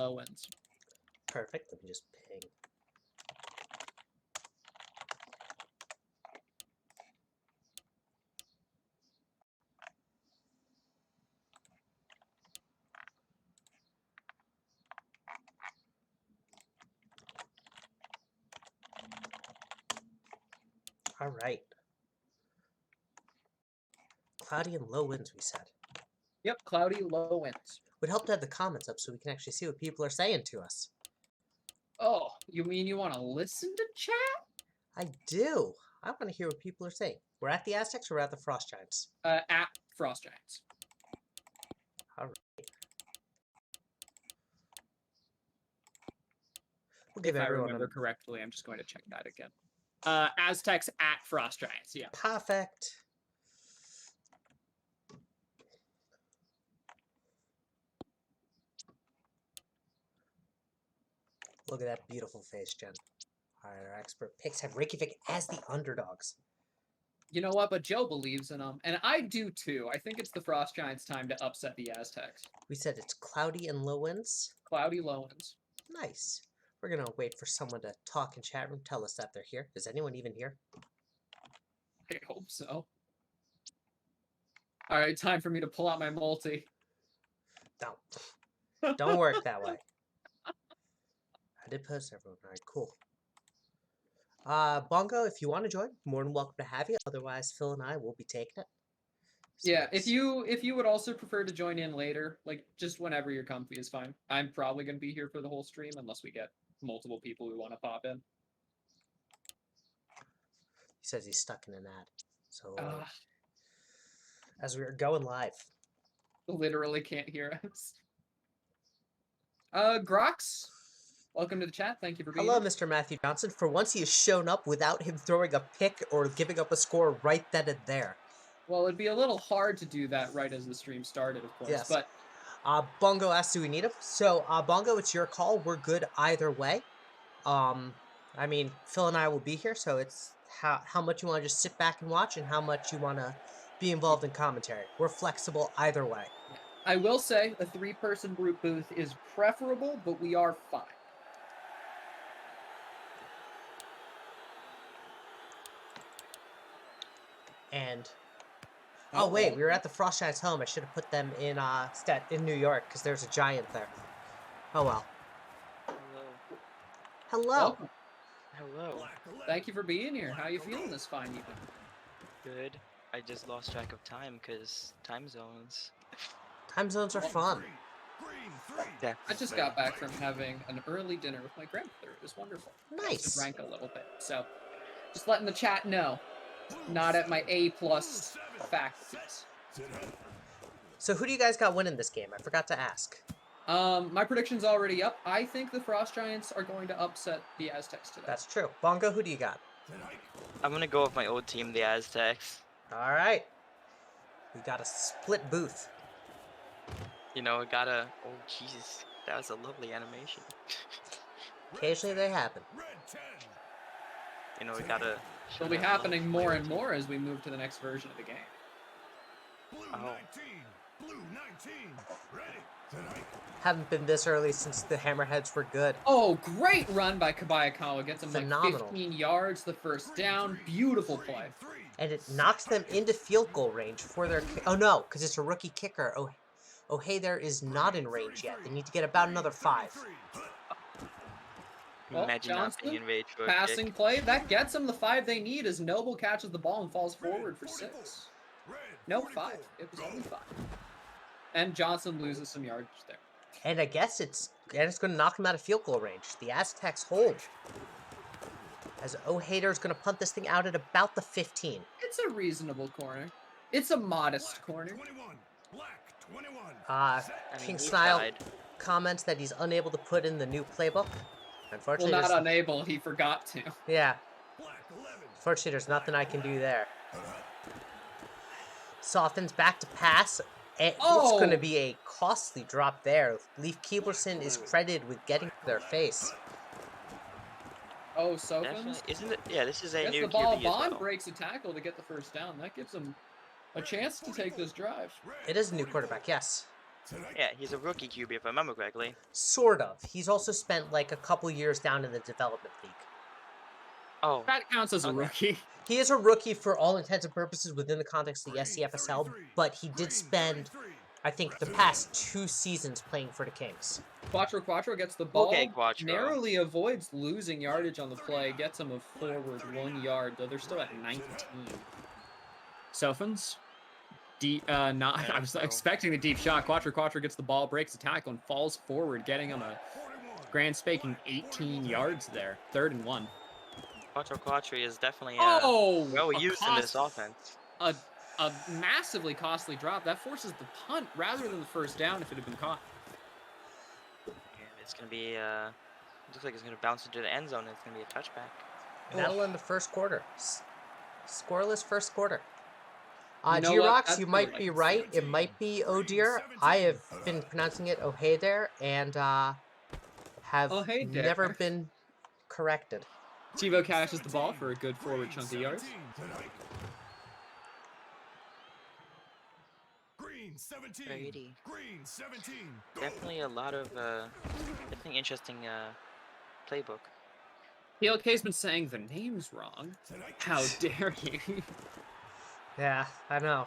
low wins. Perfect. Let me just ping. All right. Cloudy and low winds, we said. Yep, cloudy, low winds. Would help to have the comments up so we can actually see what people are saying to us. Oh, you mean you want to listen to chat? I do. I want to hear what people are saying. We're at the Aztecs or we're at the Frost Giants? At Frost Giants. All right. We'll give If I everyone remember correctly, I'm just going to check that again. Aztecs at Frost Giants, yeah. Perfect. Look at that beautiful face, Jen. All right, our expert picks have Reykjavik as the underdogs. You know what? But Joe believes in them, and I do too. I think it's the Frost Giants' time to upset the Aztecs. We said it's cloudy and low winds. Cloudy, low winds. Nice. We're going to wait for someone to talk in chat room, tell us that they're here. Is anyone even here? I hope so. All right, time for me to pull out my multi. No. Don't work that way. I did post everyone. All right, cool. Bongo, if you want to join, more than welcome to have you. Otherwise, Phil and I will be taking it. So Yeah, if you would also prefer to join in later, like just whenever you're comfy is fine. I'm probably going to be here for the whole stream unless we get multiple people who want to pop in. He says he's stuck in an ad. So as we are going live. Literally can't hear us. Grox, welcome to the chat. Thank you for being Hello, here. Mr. Matthew Johnson. For once, he has shown up without him throwing a pick or giving up a score right then and there. Well, it'd be a little hard to do that right as the stream started, of course. Yes. But Bongo asked, do we need him? So, Bongo, it's your call. We're good either way. I mean, Phil and I will be here, so it's how much you want to just sit back and watch and how much you want to be involved in commentary. We're flexible either way. I will say a 3-person group booth is preferable, but we are fine. And oh wait, we were at the Frost Giants' home. I should have put them in in New York because there's a giant there. Oh well. Hello. Hello. Welcome. Hello. Thank you for being here. How are you feeling this fine evening? Good. I just lost track of time because time zones. Time zones are fun. Yeah. I just got back from having an early dinner with my grandmother. It was wonderful. Nice. I drank a little bit. So, just letting the chat know. Not at my A+ faculties. So who do you guys got winning this game? I forgot to ask. My prediction's already up. I think the Frost Giants are going to upset the Aztecs today. That's true. Bongo, who do you got? I'm gonna go with my old team, the Aztecs. All right. We got a split booth. You know, gotta. Oh, Jesus, that was a lovely animation. Occasionally they happen. You know, we gotta. It'll be happening more and more as we move to the next version of the game. Oh. Haven't been this early since the Hammerheads were good. Oh, great run by Kabayakawa. Gets him Phenomenal. like 15 yards, the first down. Beautiful play. And it knocks them into field goal range for their... Oh, no, because it's a rookie kicker. Oh, hey, there is not in range yet. They need to get about another 5. Well, Imagine not being in range for a passing kick. play. That gets them the 5 they need as Noble catches the ball and falls forward for 6. No, 5. It was only 5. And Johnson loses some yards there. And I guess it's going to knock them out of field goal range. The Aztecs hold. As O'Hader's going to punt this thing out at about the 15. It's a reasonable corner. It's a modest corner. King Snile comments that he's unable to put in the new playbook. Unfortunately, Well, not unable. He forgot to. Yeah. Unfortunately, there's nothing I can do there. Softens back to pass. It's going to be a costly drop there. Leif Keeberson is credited with getting to their face. Oh, Sokins? Isn't it? Yeah, this is a new the ball. QB as Bond well. breaks a tackle to get the first down. That gives him a chance to take this drive. It is a new quarterback, yes. Yeah, he's a rookie QB if I remember correctly. Sort of. He's also spent like a couple years down in the development league. Oh, That counts as a Okay. rookie. He is a rookie for all intents and purposes within the context of the SCFSL, but he did spend, I think, the past 2 seasons playing for the Kings. Quattro gets the ball, Okay, Quattro. narrowly avoids losing yardage on the play, gets him a forward 1 yard, though they're still at 19. Sophens, not. I was expecting the deep shot. Quattro gets the ball, breaks the tackle, and falls forward, getting him a grand spanking 18 yards there. 3rd and 1. Quattro is definitely well a used in this offense. A massively costly drop that forces the punt rather than the first down if it had been caught. And it's gonna be looks like it's gonna bounce into the end zone. And it's gonna be a touchback. And that'll end the first quarter. Scoreless first quarter. You know what? G-Rox, That's you what might I be like. right. It might be Oh dear. I have been pronouncing it Oh hey there, and have Oh, hey there. never been corrected. Tebow catches the ball for a good forward chunk of yards. Green 17. Brady. Green 17. Definitely a lot of definitely interesting playbook. PLK's been saying the name's wrong. How dare you? Yeah, I know.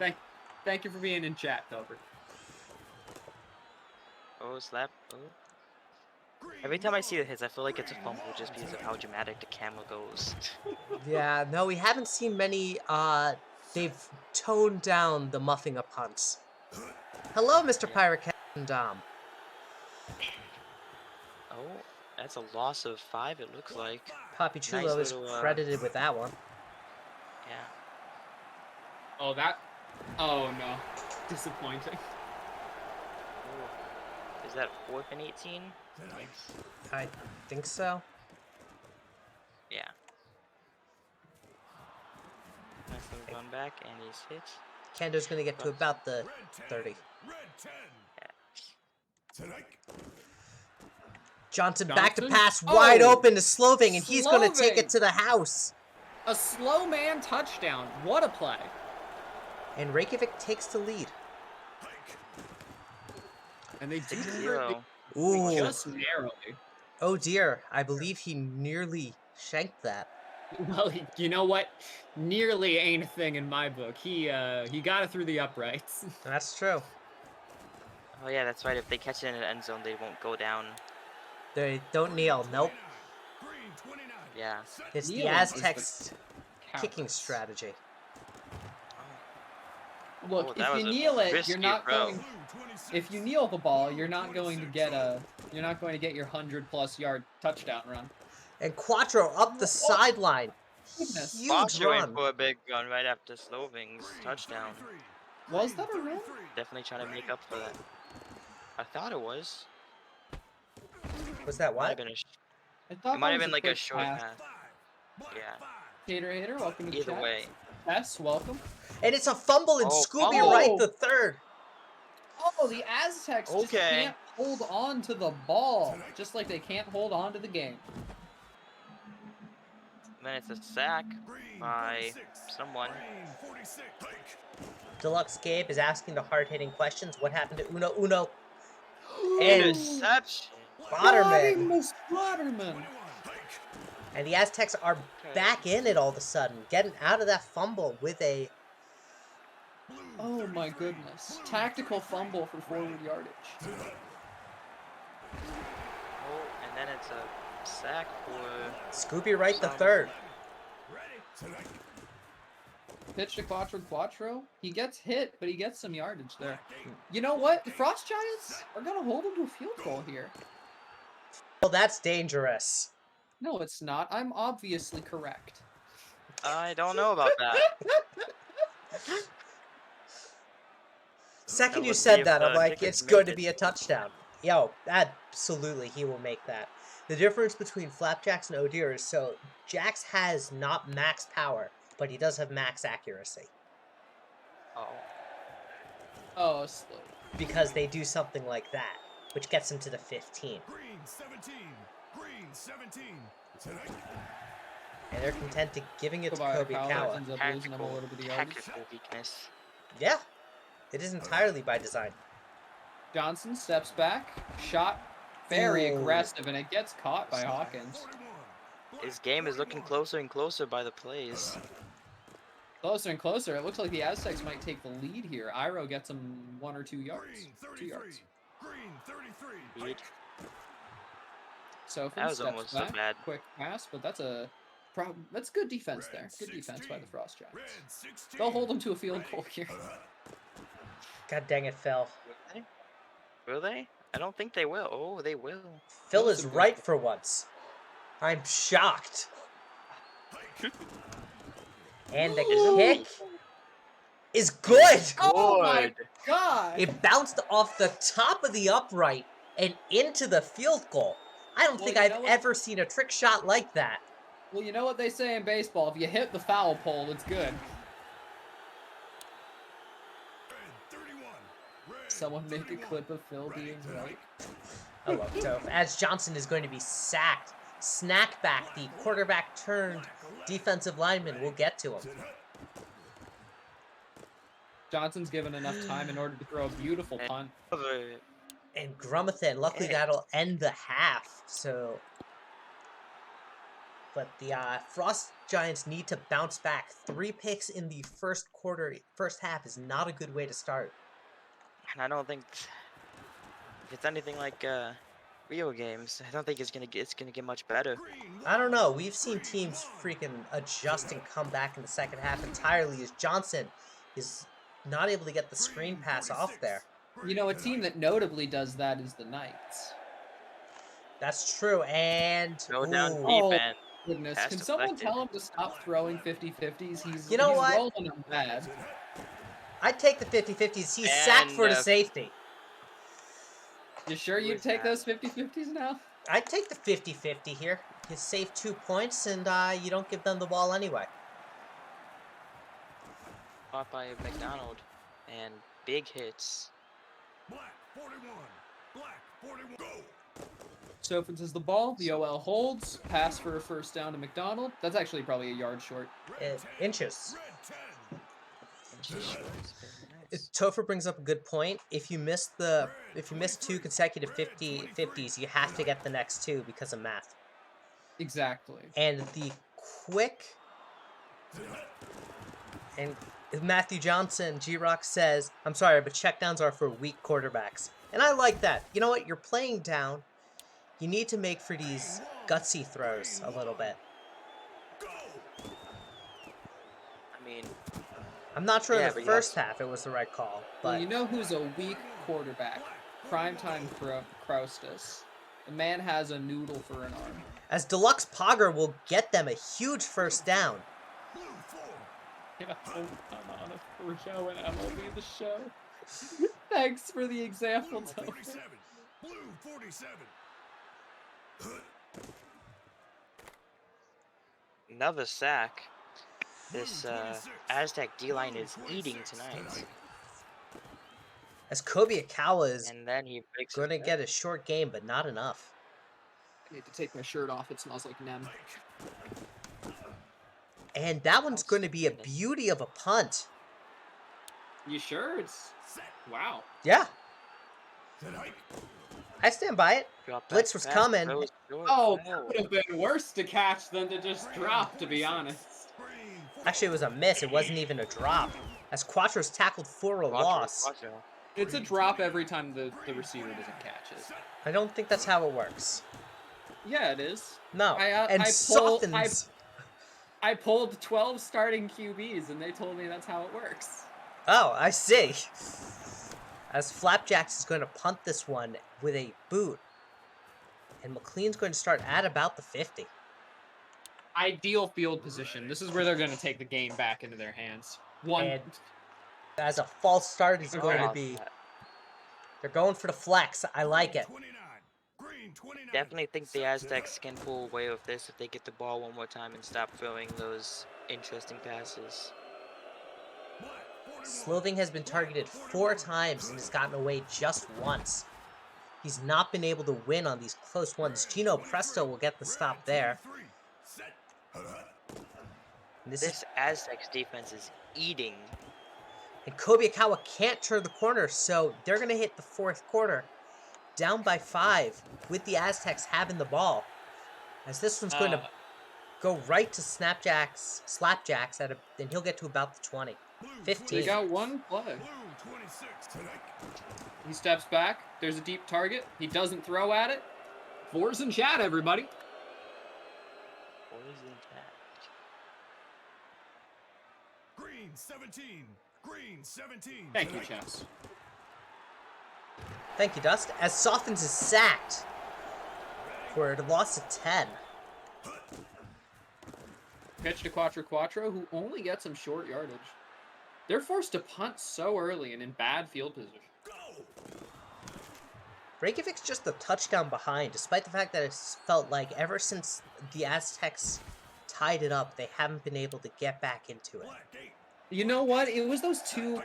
Thank you for being in chat, Delbert. Oh, slap. Oh. Every time I see the hits, I feel like it's a fumble just because of how dramatic the camera goes. Yeah, no, we haven't seen many. They've toned down the muffing of punts. Hello, Mr. Pirate Cat and Dom. Oh, that's a loss of 5. It looks like. Papi Chulo Nice is little, credited with that one. Yeah. Oh, oh no. Disappointing. Ooh. Is that 4th and 18? Nice. I think so. Yeah. Nice little run back, and he's hit. Kendo's gonna get to about the 30. Johnson back to Johnson? pass wide Oh! open to Sloving, and he's gonna take Sloving! it to the house. A slow man touchdown. What a play. And Reykjavik takes the lead. And they do 6-0. Ooh. just narrowly. Oh dear, I believe he nearly shanked that. Well, you know what? Nearly ain't a thing in my book. He got it through the uprights. That's true. Oh yeah, that's right. If they catch it in the end zone, they won't go down. They don't kneel. Nope. Yeah. It's the Kneeling is the Aztecs' kicking cowards. strategy. Look, Oh, if that you was a kneel it, risky you're not throw. going. If you kneel the ball, you're not going to get your 100+ yard touchdown run. And Quattro up the sideline. Goodness. Huge Foster went run. for a big run right after Sloving's touchdown. Was that a run? Definitely trying to make up for that. I thought it was. Was that Might have what? been a I thought it might that have was been like a quick short pass. pass. Yeah. Hater, welcome to the Either chat. way. Yes, welcome. And it's a fumble, and Oh, Scooby fumble. Wright the third. Oh, the Aztecs just Okay. can't hold on to the ball, just like they can't hold on to the game. And then it's a sack by someone. Deluxe Gabe is asking the hard-hitting questions. What happened to Uno? And Interception. Botterman. Slaughterman. And the Aztecs are back in it all of a sudden, getting out of that fumble with a... Oh my goodness. Tactical fumble for forward yardage. Oh, and then it's a sack for Scooby Wright the third. Pitch to Quattro. He gets hit, but he gets some yardage there. You know what? The Frost Giants are going to hold him to a field goal here. Well, that's dangerous. No, it's not. I'm obviously correct. I don't know about that. Second Now you let's see said if that, I'm the like, Tickets it's make going to it. be a touchdown. Yo, absolutely, he will make that. The difference between Flapjacks and O'Deer is so Jax has not max power, but he does have max accuracy. Oh. Oh, slow. Because they do something like that, which gets him to the 15. Green 17. Green 17. And they're content to giving it to Kobe Kobe Kawa. ends up losing him a little bit of yardage. Tactical weakness. Yeah, it is entirely by design. Johnson steps back. Shot very Ooh. aggressive, and it gets caught by Hawkins. His game is looking closer and closer by the plays. Closer and closer. It looks like the Aztecs might take the lead here. Iro gets him 1 or 2 yards. Green 2 33. yards. Green 33. Lead. So That was steps almost so back. bad. Quick pass, but that's a that's good defense there. Good defense by the Frost Red Giants. 16. They'll hold them to a field goal here. God dang it, Phil. Will they? Will they? I don't think they will. Oh, they will. Phil Those is are good. right for once. I'm shocked. And the Ooh. kick is good. Oh my Good. god! It bounced off the top of the upright and into the field goal. I don't Well, think you I've know what? ever seen a trick shot like that. Well, you know what they say in baseball? If you hit the foul pole, it's good. Red 31. Red Someone make a 31. clip of Phil being right. Oh, well, so as Johnson is going to be sacked, snack back, the quarterback turned defensive lineman will get to him. Johnson's given enough time in order to throw a beautiful punt. Cover. And Grumathan, luckily Yeah. that'll end the half. So, but the Frost Giants need to bounce back. 3 picks in the first half is not a good way to start. And I don't think if it's anything like Rio games, I don't think it's gonna get much better. Green I don't know. We've seen teams freaking adjust and come back in the second half entirely as Johnson is not able to get the screen pass off there. You know, a team that notably does that is the Knights. That's true. And Go down ooh, Oh, defense. Goodness, Pass can someone deflected. tell him to stop throwing 50-50s? He's You know he's what? rolling them bad. I'd take the 50-50s. He's sacked for the And, safety. You sure Who you'd is take that? those 50-50s now? I'd take the 50-50 here. You save 2 points and you don't give them the ball anyway. Caught by McDonald. And big hits. Black 41. Black 41. Go. Sofins has the ball. The OL holds. Pass for a first down to McDonald. That's actually probably a yard short. Red 10. Inches. Red 10. And just shorts. Very nice. Topher brings up a good point. If you miss 2 consecutive 50-50s, you have to get the next 2 because of math. Exactly. And the quick and Matthew Johnson, G-Rock says, I'm sorry, but checkdowns are for weak quarterbacks. And I like that. You know what? You're playing down. You need to make for these gutsy throws a little bit. Go. I mean, I'm not sure Yeah, in the but you first also- half it was the right call, Well, but you know who's a weak quarterback? Primetime Kraustas. The man has a noodle for an arm. as Deluxe Pogger will get them a huge first down. Blue 4. Yeah, I'm on a show and MLB the show. Thanks for the example, Blue Topher. 47. Blue 47. another sack. Blue This 26. Aztec D-line is eating tonight. As Kobe Akawa is And then he breaks going to his get a short game, but not enough. I need to take my shirt off. It smells like Nem. And that one's going to be a beauty of a punt. You sure? It's Set. wow. Yeah, Set hike. I stand by it. drop Blitz back was pass, coming. throws short. Oh, that would have been worse to catch than to just drop, to be honest. Green 4. Actually, it was a miss. It wasn't even a drop. As Quattro's tackled for a Quattro, loss. Quattro. It's a drop every time the receiver doesn't catch it. I don't think that's how it works. Yeah, it is. No. I And pulled- softens. I pulled 12 starting QBs, and they told me that's how it works. Oh, I see. As Flapjacks is going to punt this one with a boot. And McLean's going to start at about the 50. Ideal field position. This is where they're going to take the game back into their hands. One. And as a false start is Oh, going to Lost be. that. They're going for the flex. I like it. 29. Green 29. Definitely think the Aztecs can pull away with this if they get the ball one more time and stop throwing those interesting passes. Black 41. Sloving has been targeted 4 times and has gotten away just once. He's not been able to win on these close ones. Gino Presto will get the stop there. 23. Set. And this is This Aztecs defense is eating. And Kobayakawa can't turn the corner, so they're going to hit the fourth quarter. Down by 5 with the Aztecs having the ball. As this one's going to go right to Slapjacks, and he'll get to about the 20. 15. They got one play. Blue 26 tonight. He steps back. There's a deep target. He doesn't throw at it. Fours in chat, everybody. What is in that? Green 17. Green 17. Thank you, tonight. Chess. Thank you, Dust. As Softens is sacked for a loss of 10. Pitch to Quattro, who only gets some short yardage. They're forced to punt so early and in bad field position. Reykjavik's just a touchdown behind, despite the fact that it's felt like ever since the Aztecs tied it up, they haven't been able to get back into it. Black 8. You know what? It was those 2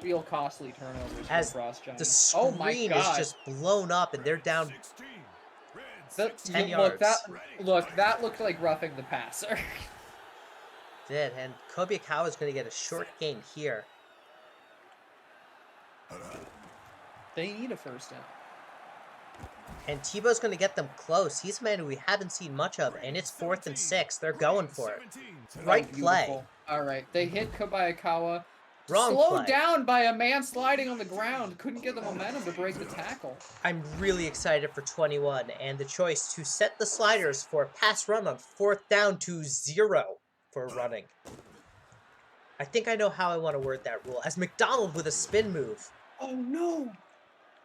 real costly turnovers As for the Frost Giants. the screen is just blown up and they're down 16. Red 10 Look, yards. that looked like roughing the passer. Did, and Kobayakawa is going to get a short gain here. They need a first down. And Tebow's going to get them close. He's a man who we haven't seen much of, and it's 4th and 6. They're going for it. Right play. Beautiful. All right, they hit Kobayakawa. Wrong Slowed play. down by a man sliding on the ground. Couldn't get the momentum to break the tackle. I'm really excited for 21 and the choice to set the sliders for a pass run on 4th down to 0 for running. I think I know how I want to word that rule. As McDonald with a spin move. Oh no!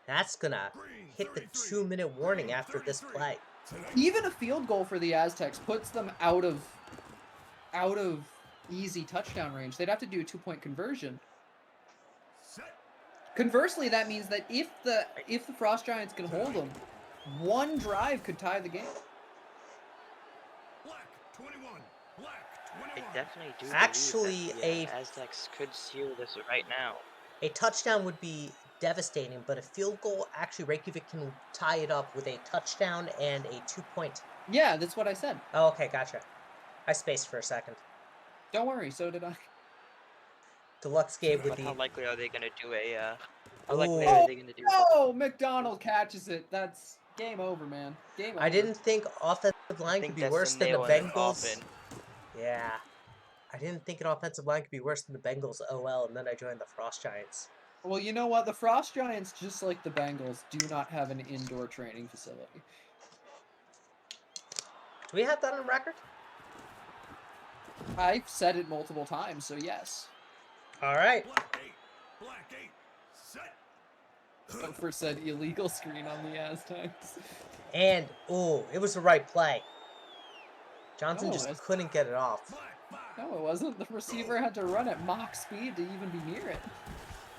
That's gonna hit the 2-minute warning after this play. Even a field goal for the Aztecs puts them out of easy touchdown range. They'd have to do a 2-point conversion. Conversely, that means that if the Frost Giants can hold them, one drive could tie the game. Black 21. Black I 21. definitely do. Actually, believe that the Aztecs could seal this right now. A touchdown would be devastating, but a field goal, actually Reykjavik can tie it up with a touchdown and a 2-point. Yeah, that's what I said. Oh, okay, gotcha. I spaced for a second. Don't worry, so did I. Deluxe game with But how the... likely are they going to do a? How Ooh. likely are they going to do? Oh, McDonald catches it. That's game over, man. Game over. I didn't think offensive I line think could be that's worse the than the nail in the Bengals. coffin. Yeah. I didn't think an offensive line could be worse than the Bengals OL, and then I joined the Frost Giants. Well, you know what? The Frost Giants, just like the Bengals, do not have an indoor training facility. Do we have that on record? I've said it multiple times, so yes. All right. Black 8. Black 8. Set. Gopher said illegal screen on the Aztecs. And, ooh, it was the right play. Johnson No, just it's- couldn't get it off. Black 5. No, it wasn't. The receiver had to run at Mach speed to even be near it.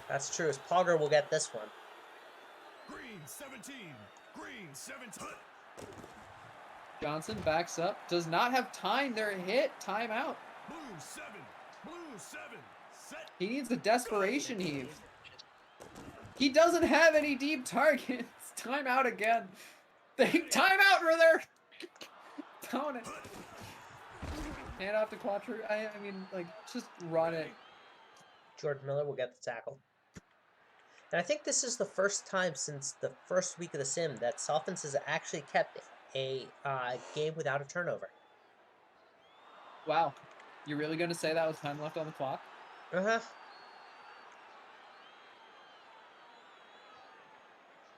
That's true. As Pogger will get this one. Green 17. Green 17. Johnson backs up. Does not have time. They're hit. Timeout. Blue 7. Blue 7. Set. He needs a desperation heave. He doesn't have any deep targets. Timeout again. Timeout, Rither! Tone it. Hand off to Quattro. I mean, like, just run it. Jordan Miller will get the tackle. And I think this is the first time since the first week of the sim that Softens has actually kept a game without a turnover. Wow. You're really going to say that with time left on the clock? Uh-huh.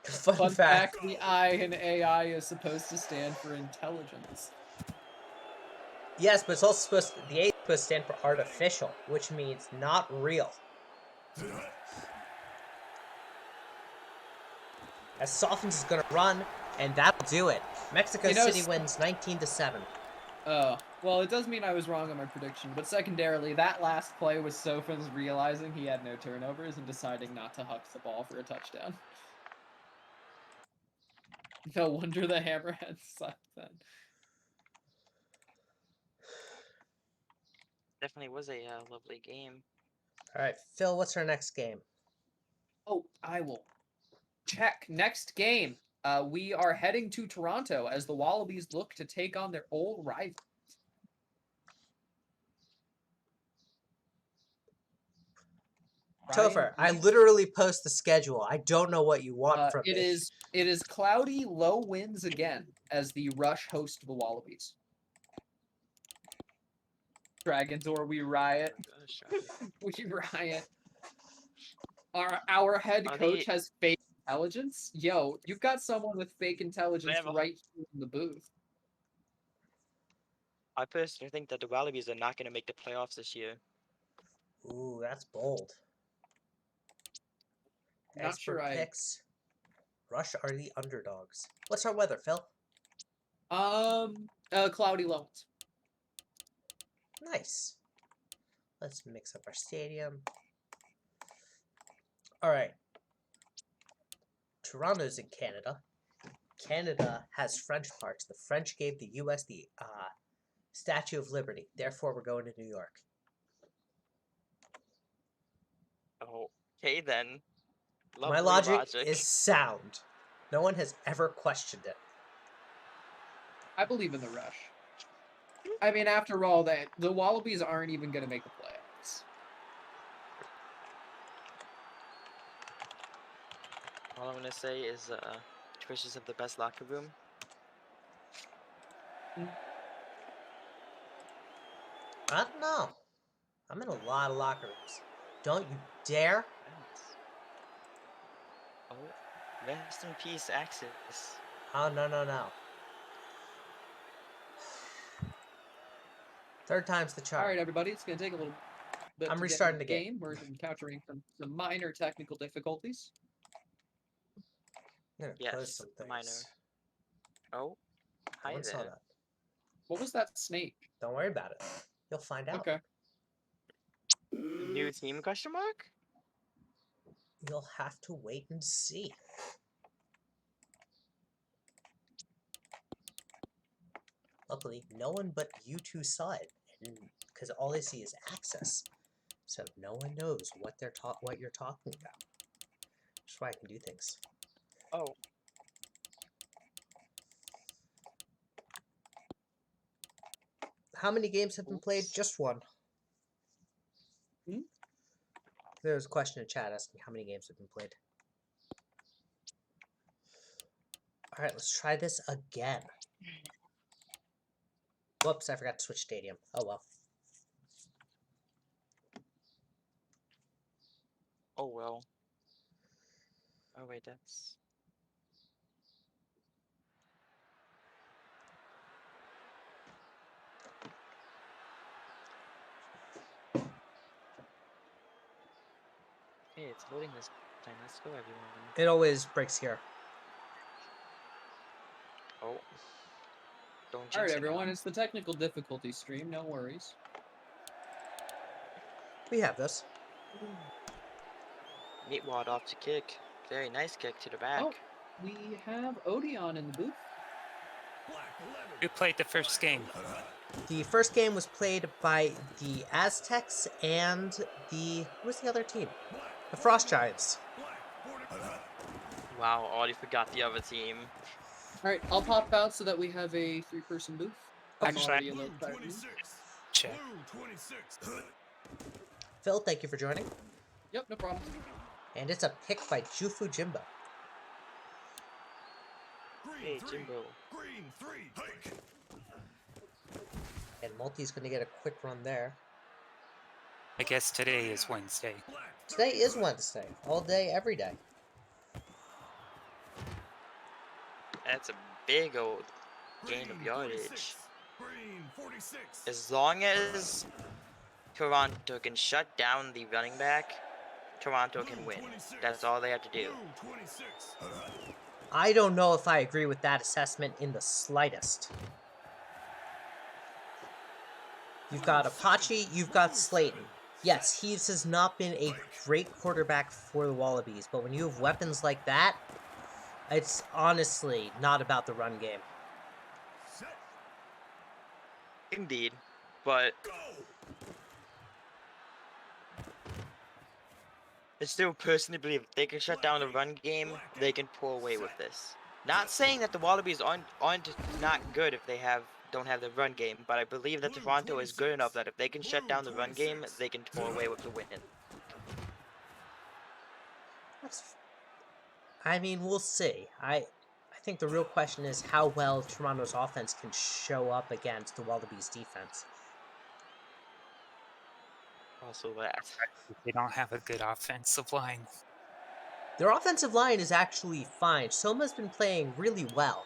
Fun fact. The I in AI is supposed to stand for intelligence. Yes, but it's also supposed to, the A is supposed to stand for artificial, which means not real. As Softens is going to run, and that'll do it. Mexico You know, City wins 19-7. Oh, well, it does mean I was wrong on my prediction, but secondarily, that last play was Sofans realizing he had no turnovers and deciding not to huck the ball for a touchdown. No wonder the Hammerheads sucked then. Definitely was a lovely game. All right, Phil, what's our next game? Oh, I will check. Next game, we are heading to Toronto as the Wallabies look to take on their old rival. Topher, I Reed. literally post the schedule. I don't know what you want from It me. is cloudy, low winds again as the Rush host the Wallabies. Dragons or we riot. We riot. Our head Are coach they- has fake intelligence. Yo, you've got someone with fake intelligence have a- right here in the booth. I personally think that the Wallabies are not going to make the playoffs this year. Ooh, that's bold. Not sure Expert I. picks. Rush are the underdogs. What's our weather, Phil? Cloudy lows. Nice. Let's mix up our stadium. Alright. Toronto's in Canada. Canada has French parts. The French gave the US the Statue of Liberty. Therefore, we're going to New York. Okay then. My Lovely logic is sound. No one has ever questioned it. I believe in the Rush. I mean, after all, that the Wallabies aren't even going to make the playoffs. All I'm gonna say is, Twitches have the best locker room. I don't know. I'm in a lot of locker rooms. Don't you dare. Oh, rest in peace, Axis. Oh, no, no, no. Third time's the charm. All right, everybody, it's going to take a little bit. I'm to restarting get the in game. We're encountering some minor technical difficulties. I'm gonna close Yes, some minor. things. Oh, No hi one saw there. that. What was that snake? Don't worry about it. You'll find out. Okay. New team question mark? You'll have to wait and see. Luckily, no one but you two saw it, because all they see is access. So no one knows what what you're talking about. That's why I can do things. Oh, How many games have been played? Oops. Just one. Hmm? There was a question in chat asking how many games have been played. Alright, let's try this again. Whoops, I forgot to switch stadium. Oh well. oh well. Oh wait, that's... Hey, it's loading this time. Let's go, everyone. It always breaks here. Oh. Don't All right, jinx it everyone, now. it's the technical difficulty stream. No worries. We have this. Meatwad off to kick. Very nice kick to the back. Oh, we have Odeon in the booth. Who played the first game? The first game was played by the Aztecs and the... What was the other team? The Frost Giants. Wow, already forgot the other team. All right, I'll pop out so that we have a 3-person booth. I'm Actually, already a little tired. Check. Phil, thank you for joining. Yep, no problem. And it's a pick by Jufu Jimbo. Hey, Jimbo. Green 3, hike. And Multi's going to get a quick run there. I guess today is Wednesday. Today is Wednesday. All day, every day. That's a big old gain of yardage. As long as Toronto can shut down the running back, Toronto can win. That's all they have to do. I don't know if I agree with that assessment in the slightest. You've got Apache, you've got Slayton. Yes, he has not been a great quarterback for the Wallabies, but when you have weapons like that, it's honestly not about the run game. Indeed, but I still personally believe if they can shut down the run game, they can pull away with this. Not saying that the Wallabies aren't not good if they don't have the run game, but I believe that Toronto is good enough that if they can shut down the run game, they can pull away with the win. I mean, we'll see. I think the real question is how well Toronto's offense can show up against the Wallabies' defense. Also that. They don't have a good offensive line. Their offensive line is actually fine. Soma's been playing really well.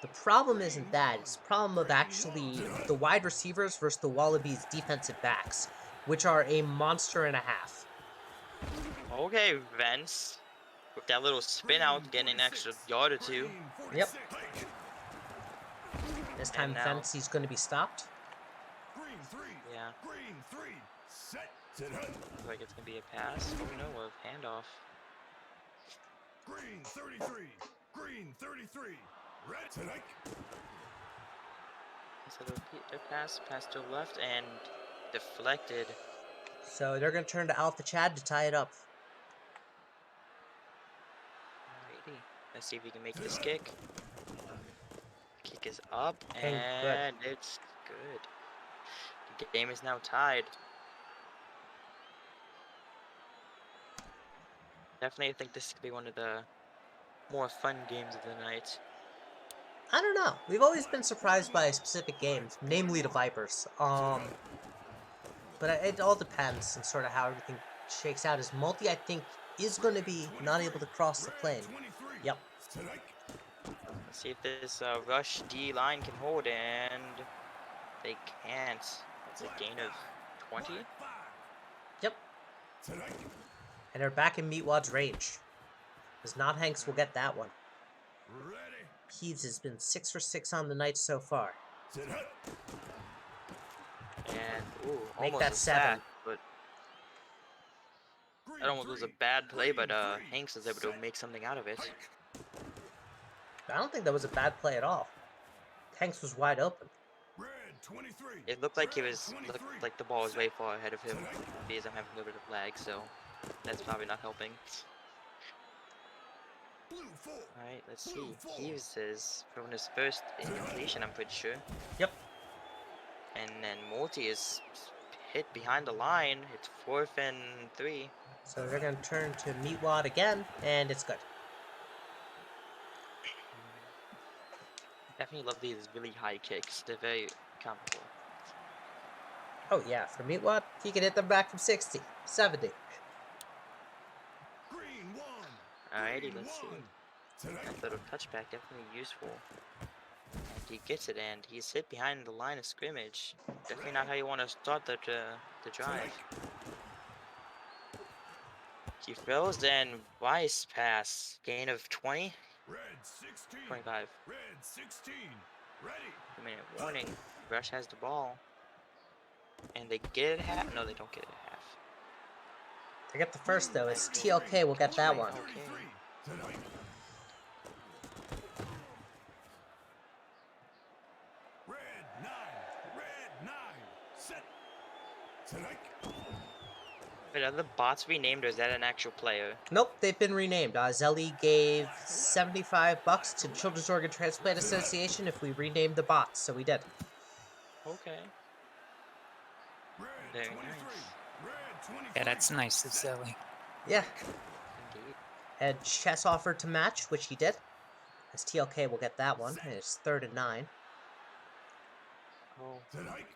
The problem isn't that. It's a problem of actually the wide receivers versus the Wallabies' defensive backs, which are a monster and a half. Okay, Vince. With that little spin out, getting an extra yard or two. Yep. This time, now- Fantasy's going to be stopped. Green 3. Yeah. Green 3. Set. Set hut. Looks like it's gonna be a pass. Oh no, a handoff. Green 33. Green 33. Red. Set hike. So the pass to the left and deflected. So they're going to turn to Alpha Chad to tie it up. Alrighty. Let's see if he can make this kick. Kick is up Okay, and it's good. The game is now tied. Definitely, I think this could be one of the more fun games of the night. I don't know. We've always been surprised by a specific game, namely the Vipers. But it all depends on sort of how everything shakes out. As Multi, I think, is going to be not able to cross the plane. Yep. Let's see if this rush D line can hold, and they can't. That's a gain of 20. Yep. And they're back in Meatwad's range. As Not Hanks will get that one. Ready. Heaves has been 6 for 6 on the night so far. Set hut. And ooh, Make almost that a 7. sack, but that almost was a bad play. But Hanks was able to make something out of it. I don't think that was a bad play at all. Hanks was wide open. Red 23. It looked like Red looked 23. like the ball was way far ahead of him because I'm having a little bit of lag, so that's probably not helping. Blue 4. Alright, let's see. Hughes is throwing his first incompletion, I'm pretty sure. Yep. And then Multi is hit behind the line. It's 4th and 3. So they're going to turn to Meatwad again, and it's good. Definitely love these really high kicks. They're very comfortable. Oh yeah, for Meatwad, he can hit them back from 60, 70. Green 1. Alrighty, let's see. Set hike. That little touchback definitely useful. And he gets it, and he's hit behind the line of scrimmage. Definitely not how you want to start the drive. He throws, and Weiss pass. Gain of 20? Red 16. 25. Red 16. Ready. 2-minute warning. Rush has the ball. And they get it at half? No, they don't get it at half. They get the first though, it's TLK will get that one. Okay. Set hike. Red 9. Red 9. Set. Set hike. Wait, are the bots renamed, or is that an actual player? Nope, they've been renamed. Zelly gave $75 to Children's Organ Transplant Association if we renamed the bots, so we did. Okay. Red Very 23. nice. Red 23. Yeah, that's nice of Zelly. Yeah, Indeed. and Chess offered to match, which he did. As TLK will get that one, and it's 3rd and 9. Oh, Set hike.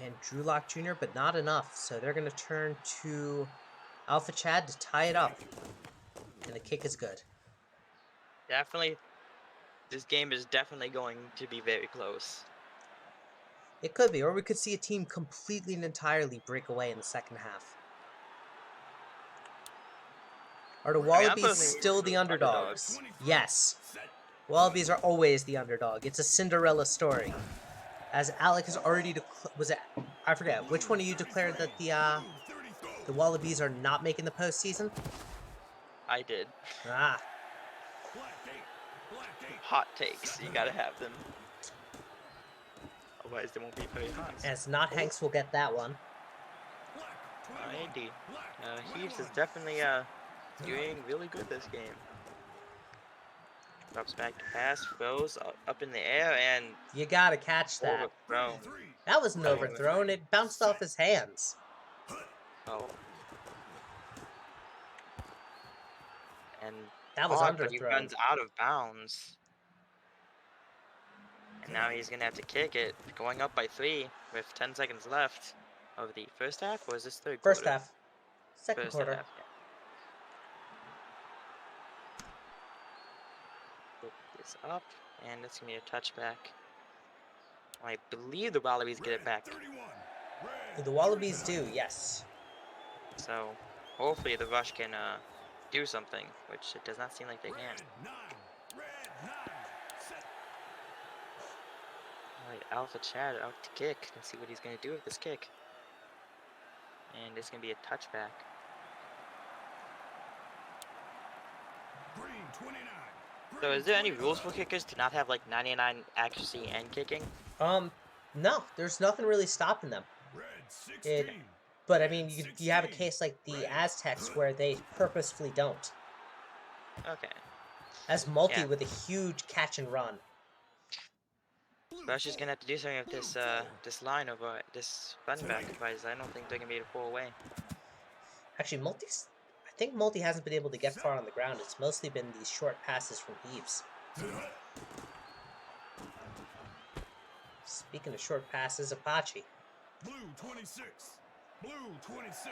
And Drew Lock Jr., but not enough, so they're going to turn to Alpha Chad to tie it up. And the kick is good. definitely. This game is definitely going to be very close. It could be, or we could see a team completely and entirely break away in the second half. Are the I mean, I'm Wallabies personally still the underdogs? Yes. Wallabies are always the underdog. It's a Cinderella story. As Alec has already was it? I forget which one of you declared that the Wallabies are not making the postseason. I did. Ah, Black 8. Black 8. Hot takes. You gotta have them. Otherwise, they won't be very hot. as Not Hanks will get that one. Black 21. Indeed. Black Heaves is definitely doing really good this game. Drops back to pass, throws up in the air, and You gotta catch that. overthrown. 3. That wasn't overthrown. It bounced off his hands. Oh, and That was blocked, but he underthrown. runs out of bounds. And now he's gonna have to kick it, going up by 3 with 10 seconds left of the first half, or is this third First quarter? half. Second First quarter. half, yeah. Flip this up, and it's gonna be a touchback. I believe the Wallabies get it back. 31. Red The Wallabies 39. do, yes. So hopefully the Rush can do something, which it does not seem like they can. Red 9. Red 9. Set. Alright, Alpha Chad out to kick. Let's see what he's gonna do with this kick. And it's gonna be a touchback. Green 29. So is there any rules for kickers to not have like 99 accuracy and kicking? No, there's nothing really stopping them. Red 16. But I mean, you have a case like the Aztecs where they purposefully don't. Okay. As Multi Yeah. with a huge catch and run. Rush is gonna have to do something with this this line of this running back, otherwise I don't think they're gonna be able to pull away. Actually, I think Multi hasn't been able to get far on the ground. It's mostly been these short passes from Eves. Speaking of short passes, Apache. Blue 26. Blue 26.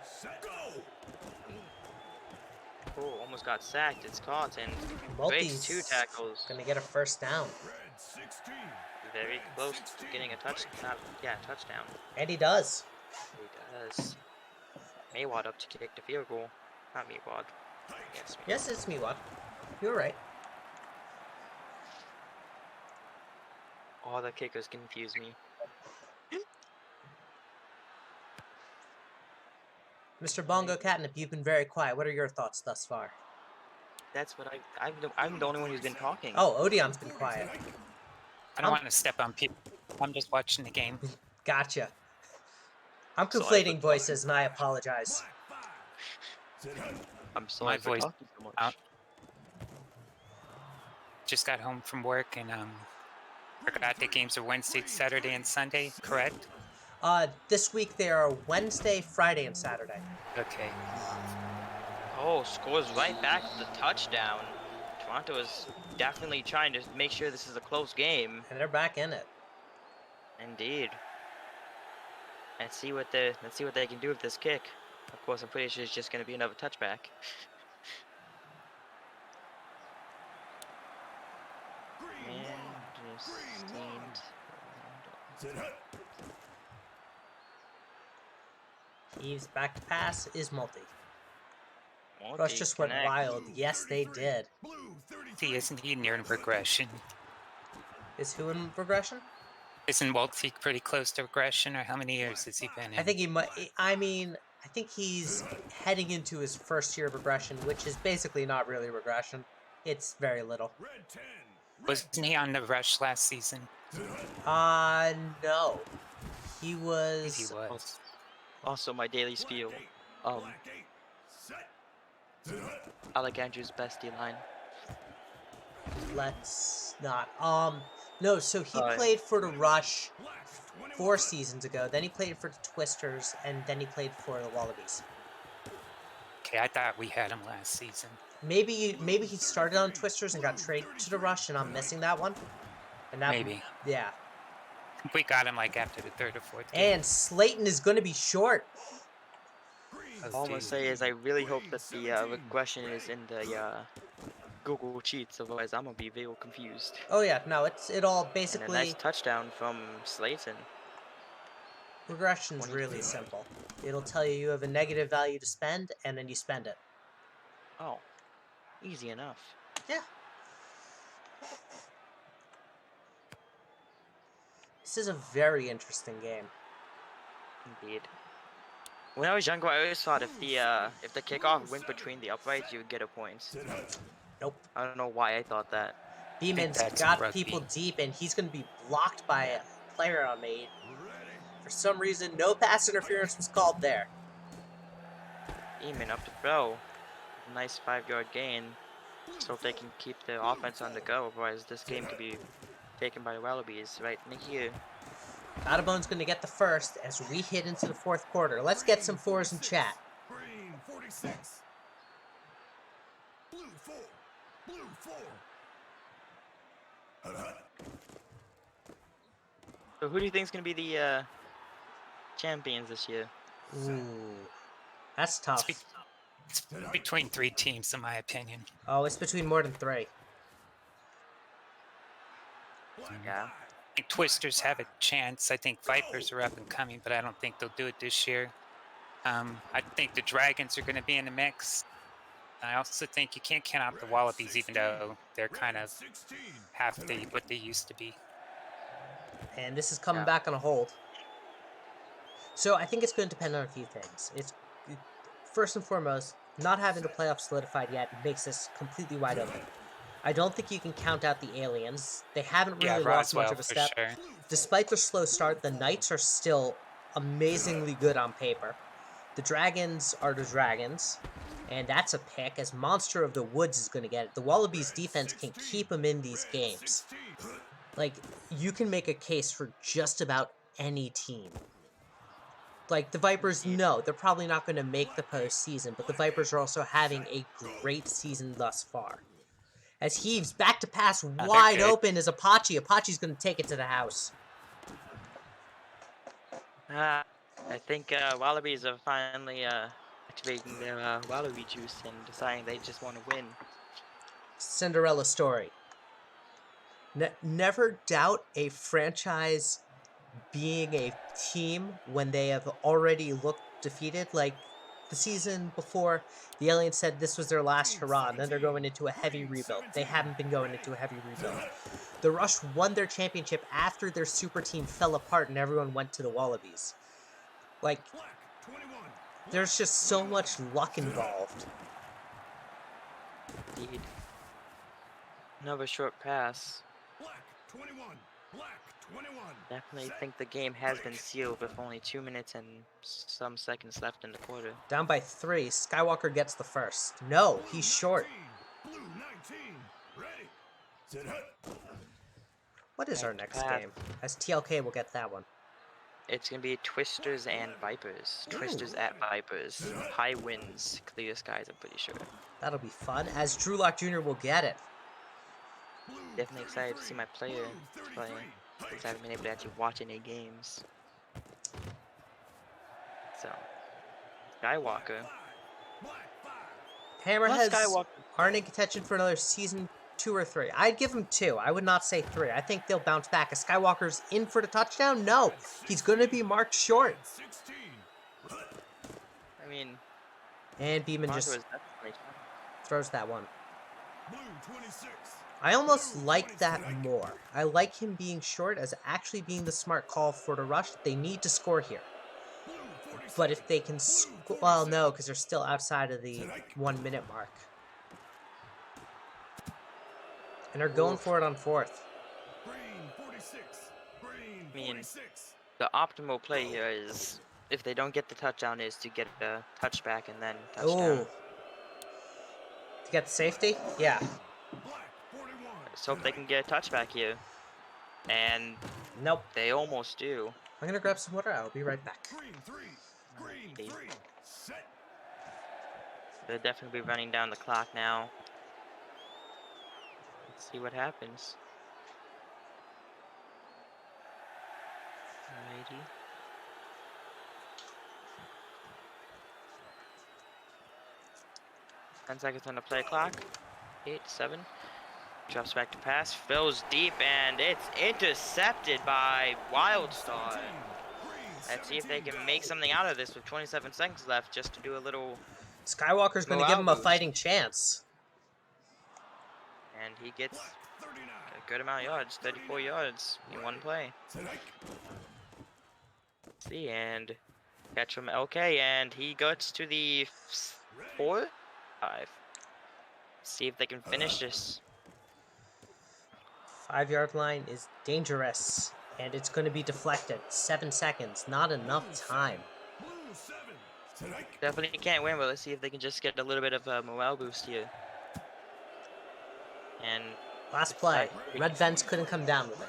Set. Go. Oh, almost got sacked. It's caught and breaks 2 Multi's tackles. gonna get a first down. Red 16. Very close to getting a touchdown. And he does. He does. Maywad up to kick the field goal. Not Maywad. Yes. Maywad. Yes, it's Miwad. You're right. All the kickers confuse me. Mr. Bongo Catnip, you've been very quiet. What are your thoughts thus far? That's what I'm the only one who's been talking. Oh, Odeon's been quiet. I don't want to step on people. I'm just watching the game. Gotcha. I'm So I conflating put- voices, and I apologize. I'm sorry My for voice talking so much. out. Just got home from work and forgot the games are Wednesday, Saturday, and Sunday, correct? This week they are Wednesday, Friday, and Saturday. Okay. Oh, scores right back with the touchdown. Toronto is definitely trying to make sure this is a close game. And they're back in it. Indeed. Let's see what they can do with this kick. Of course, I'm pretty sure it's just going to be another touchback. Green 1. And just Green 1. seemed- Set. Eves back to pass is Multi. Multi Rush just went connect. wild. Yes, they did. Blue 33. See, isn't he near regression? Is who in regression? Isn't Waltzy pretty close to regression, or how many years has he been in? I think he might. I mean, I think he's heading into his first year of regression, which is basically not really regression. It's very little. Red 10. Wasn't he on the Rush last season? No. He I think was. he was. Also, my daily spiel. Black 8. Set. Alec Andrews' best D line. Let's not. No, so he Alright. played for the Rush Black 21. 4 seasons ago. Then he played for the Twisters, and then he played for the Wallabies. Okay, I thought we had him last season. Maybe he started on Twisters and got traded to the Rush, and I'm missing that one. And that Maybe. Yeah. We got him like after the third or fourth game. And Slayton is going to be short. Oh, All I'm gonna geez. say is I really hope that the regression is in the Google Sheets, otherwise I'm gonna be very confused. Oh yeah, no, it all And a basically nice touchdown from Slayton. regression's really simple. It'll tell you you have a negative value to spend, and then you spend it. Oh, easy enough. Yeah. This is a very interesting game. Indeed. When I was younger, I always thought if the kickoff went between the uprights, you would get a point. Nope. I don't know why I thought that. Beeman's that's got rugby. people deep, and he's going to be blocked by a player on me. For some reason, no pass interference was called there. Eamon up to throw. Nice 5-yard gain. So if they can keep the offense on the go, otherwise this game could be taken by the Wallabies right in here. Badabone's going to get the first as we hit into the fourth quarter. Let's get some fours in chat. Green 46. Blue 4. So who do you think is going to be the champions this year? Ooh, that's It's, tough. be- it's between 3 teams, in my opinion. Oh, it's between more than 3. Yeah. I think Twisters have a chance. I think Vipers are up and coming, but I don't think they'll do it this year. I think the Dragons are going to be in the mix. I also think you can't count out the Wallabies, even though they're kind of half what they used to be. And this is coming Yeah. back on a hold. So I think it's going to depend on a few things. First and foremost, not having the playoffs solidified yet makes this completely wide open. I don't think you can count out the aliens. They haven't Yeah, really lost much Roswell of a for step. sure. Despite their slow start, the Knights are still amazingly good on paper. The Dragons are the Dragons, and that's a pick, as Monster of the Woods is going to get it. The Wallabies' defense can keep them in these games. Like, you can make a case for just about any team. Like, the Vipers, no, they're probably not going to make the postseason, but the Vipers are also having a great season thus far. As Heaves back to pass wide good. open is Apache. Apache's going to take it to the house. I think Wallabies are finally activating their Wallaby juice and deciding they just want to win. Cinderella story. Never doubt a franchise being a team when they have already looked defeated. Like the season before, the Aliens said this was their last hurrah, and then they're going into a heavy rebuild. They haven't been going into a heavy rebuild. The Rush won their championship after their super team fell apart and everyone went to the Wallabies. Like, there's just so much luck involved. Indeed. Another short pass. Definitely think the game has been sealed with only 2 minutes and some seconds left in the quarter. Down by 3. Skywalker gets the first. No, he's short. What is our next game? As TLK will get that one. It's going to be Twisters and Vipers. Twisters at Vipers. High winds, clear skies, I'm pretty sure. That'll be fun, as Drew Lock Jr. will get it. Definitely excited to see my player play, since I haven't been able to actually watch any games. So, Skywalker. Hammerheads Skywalker. aren't in contention for another season 2 or 3. I'd give them 2. I would not say 3. I think they'll bounce back. Is Skywalker's in for the touchdown? No. He's going to be marked short. I mean, And Beeman just Skywalker is definitely throws that one. I almost like that more. I like him being short as actually being the smart call for the Rush. They need to score here. But if they can well, no, because they're still outside of the 1 minute mark. And they're going for it on 4th. I mean, the optimal play here is, if they don't get the touchdown, is to get a touchback and then touchdown. Ooh. To get the safety? Yeah. Let's hope they can get a touchback here. And Nope. they almost do. I'm going to grab some water. I'll be right back. Okay. They'll definitely be running down the clock now. Let's see what happens. Alrighty. Ten seconds on the play clock. 8, 7. Drops back to pass. Fills deep, and it's intercepted by Wildstar. Let's see if they can make something out of this with 27 seconds left, just to do a little. Skywalker's going to give him a fighting chance. And he gets a good amount of yards, 34 yards in one play. See, and catch from LK, and he gets to the 4, 5. See if they can finish this. 5-yard line is dangerous, and it's going to be deflected. 7 seconds, not enough time. Definitely can't win, but let's see if they can just get a little bit of a morale boost here. And Last play. Red Vents couldn't come down with it.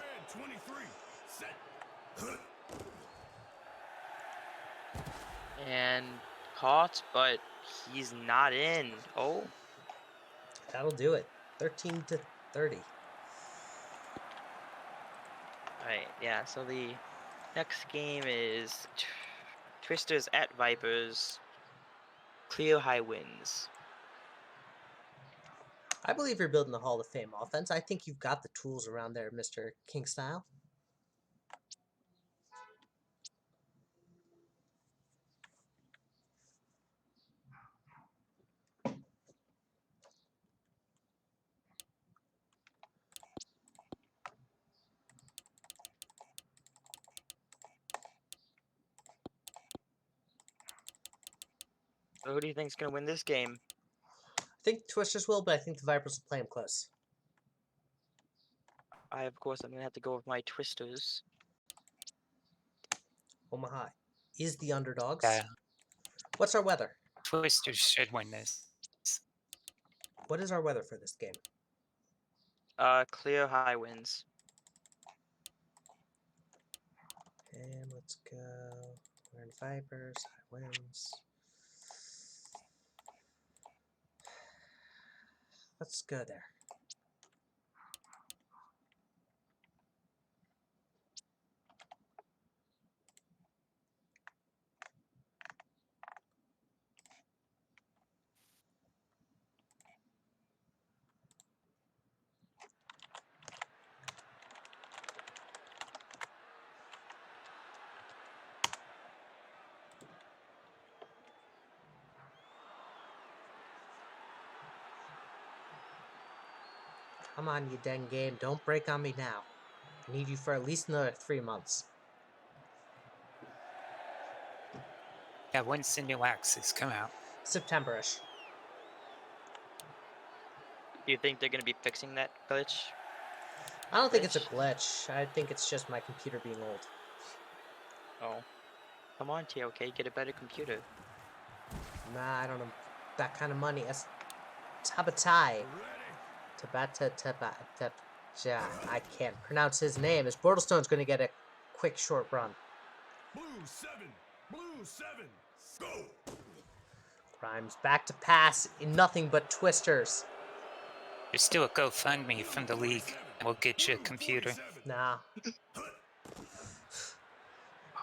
And caught, but he's not in. Oh, That'll do it. 13-30. Alright, yeah, so the next game is Twisters at Vipers. Cleo High wins. I believe you're building a Hall of Fame offense. I think you've got the tools around there, Mr. King Style. So who do you think's gonna win this game? I think Twisters will, but I think the Vipers will play them close. Of course, I'm gonna have to go with my Twisters. Omaha is the underdogs. Yeah, What's our weather? Twisters should win this. What is our weather for this game? Cleo High wins. And let's go. We're in Vipers. High wins. Let's go there. Come on, you dang game. Don't break on me now. I need you for at least another 3 months. Yeah, once the new axes come out. September-ish. Do you think they're gonna be fixing that glitch? I don't think it's a glitch. I think it's just my computer being old. Oh. Come on, TOK, get a better computer. Nah, I don't have that kind of money. As Tabatai. Tabata. I can't pronounce his name. As Bortlestone's going to get a quick short run. Blue 7. Blue 7. Go. Grimes back to pass in nothing but twisters. There's still a GoFundMe from the league, and we'll get you a computer. Nah.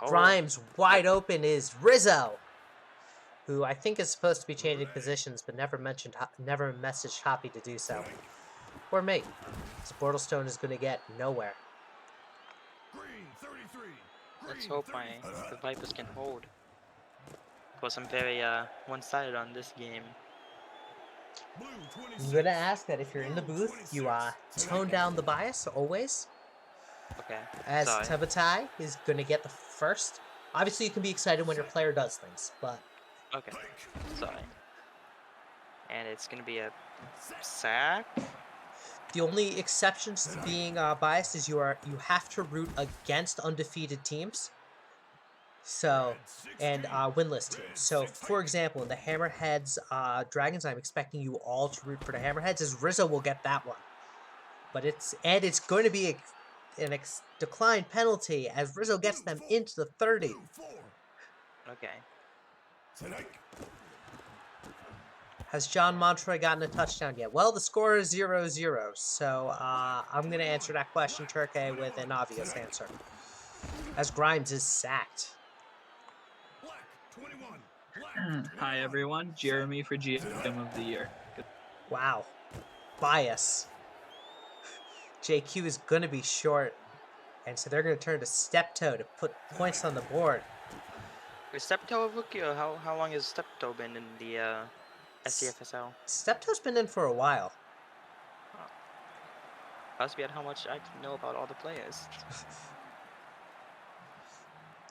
Oh, Grimes wide open is Rizzo, who I think is supposed to be changing positions, but never messaged Hoppy to do so. Or me. So Bortlestone is going to get nowhere. Green 33. let's Green hope 35. the Vipers can hold. Of course, I'm very one-sided on this game. Blue I'm 26. going to ask that if you're in the booth, you tone down the bias always. Okay. As Sorry. Tabatai is going to get the first. Obviously, you can be excited when your player does things, but Okay. Sorry. And it's gonna be a sack. the only exceptions to being biased is you have to root against undefeated teams. So, and winless teams. So, for example, in the Hammerheads Dragons, I'm expecting you all to root for the Hammerheads, as Rizzo will get that one. But it's going to be an decline penalty as Rizzo gets them into the 30. Blue 4. Okay. Tonight. Has John Montroy gotten a touchdown yet? Well, the score is 0-0, so I'm going to answer that question, Turkey, with an obvious answer. As Grimes is sacked. Black 21. Black Hi 21. everyone, Jeremy for GM of the Year. Wow. Bias. JQ is going to be short, and so they're going to turn to Steptoe to put points on the board. Is Steptoe a rookie, or how long has Steptoe been in the SCFSL? Steptoe's been in for a while. Must be at how much I know about all the players.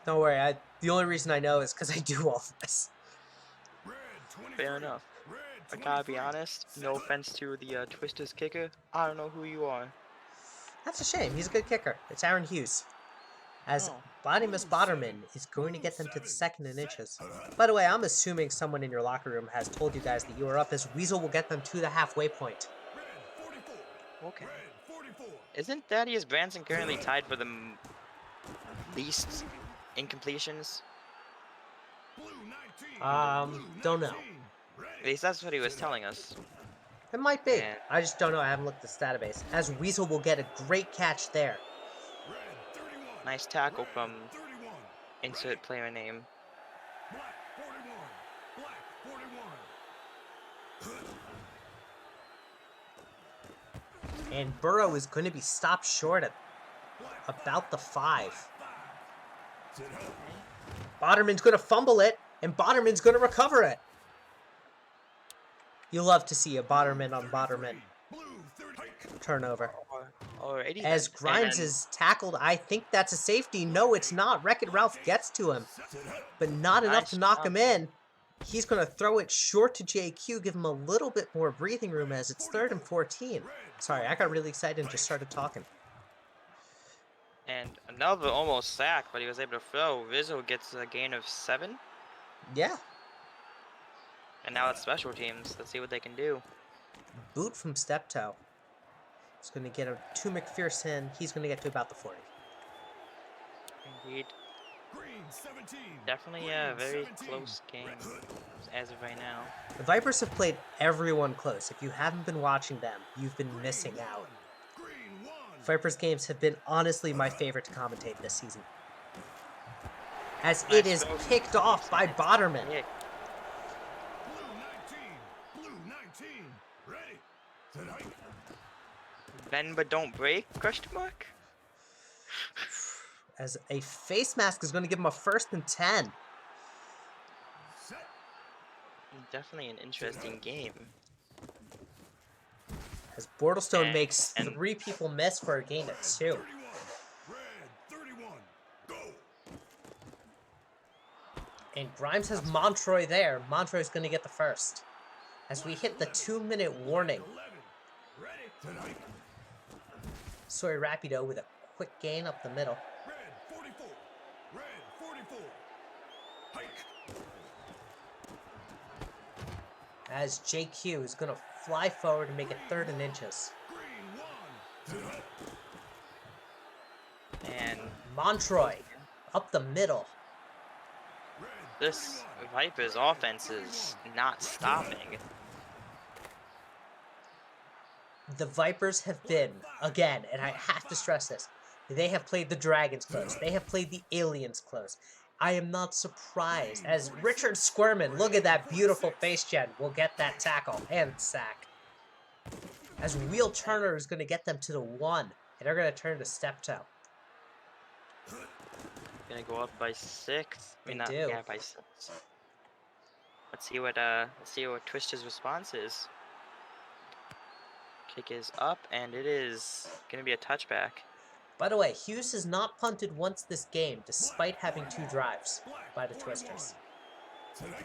Don't worry, the only reason I know is because I do all this. Red 23. Fair enough. Red I gotta be 23. honest, no offense to the Twisters kicker, I don't know who you are. That's a shame. He's a good kicker. It's Aaron Hughes. As Oh. Bodimus Botterman is going to get them to the second in inches. By the way, I'm assuming someone in your locker room has told you guys that you are up, as Weasel will get them to the halfway point. Red 44. Okay. Red 44. Isn't Thaddeus Branson currently tied for the least incompletions? Blue 19. Don't know. Red. At least that's what he was telling us. It might be. And I just don't know. I haven't looked at the database. As Weasel will get a great catch there. Red 31. nice tackle Red from 31. insert player name. Black 41. Black 41. And Burrow is going to be stopped short at about the 5. Sit up. Botterman's going to fumble it, and Botterman's going to recover it. You love to see a Botterman on Botterman Blue 30. turnover. Alrighty. As then. Grimes And is tackled, I think that's a safety. No, it's not. Wreck-It Ralph gets to him, but not enough to Nice knock him jump. in. He's going to throw it short to JQ, give him a little bit more breathing room as it's 3rd and 14. Sorry, I got really excited and just started talking. And another almost sack, but he was able to throw. Rizzo gets a gain of 7. Yeah, And now it's special teams. Let's see what they can do. boot from Steptoe. It's going to get him to McPherson. He's going to get to about the 40. Indeed. Green 17. Definitely a Green very 17. close game as of right now. The Vipers have played everyone close. If you haven't been watching them, you've been missing out. Green 1. Vipers games have been honestly my favorite to commentate this season. As Nice it is throw. picked off by Botterman. Yeah, Blue 19. Blue 19. Ready. Sit hike. bend but don't break? Question mark. As a face mask is going to give him a 1st and 10. Set. Definitely an interesting game. As Bortlestone And- makes and- 3 people miss for a gain of 2. 31. Red 31. Go. And Grimes has Montroy there. Montroy's going to get the 1st. As we hit the 2-minute warning. 11. Ready. Sit hike. Sawyer Rapido with a quick gain up the middle. Red 44. Red 44. Hike. As JQ is going to fly forward and make it 3rd and inches. Green 1. Sit hike. And Montroy up the middle. Red this 31. Vipers offense is not stopping. The Vipers have been, again, and I have to stress this, they have played the Dragons close. They have played the Aliens close. I am not surprised, as Richard Squirman, look at that beautiful face gen, will get that tackle and sack. As Wheel Turner is going to get them to the 1, and they're going to turn to Steptoe. Gonna go up by 6. I mean, They not, do. yeah, by 6. Let's see what Twister's response is. Kick is up, and it is gonna be a touchback. By the way, Hughes has not punted once this game, despite having 2 drives by the Twisters. Sit hike.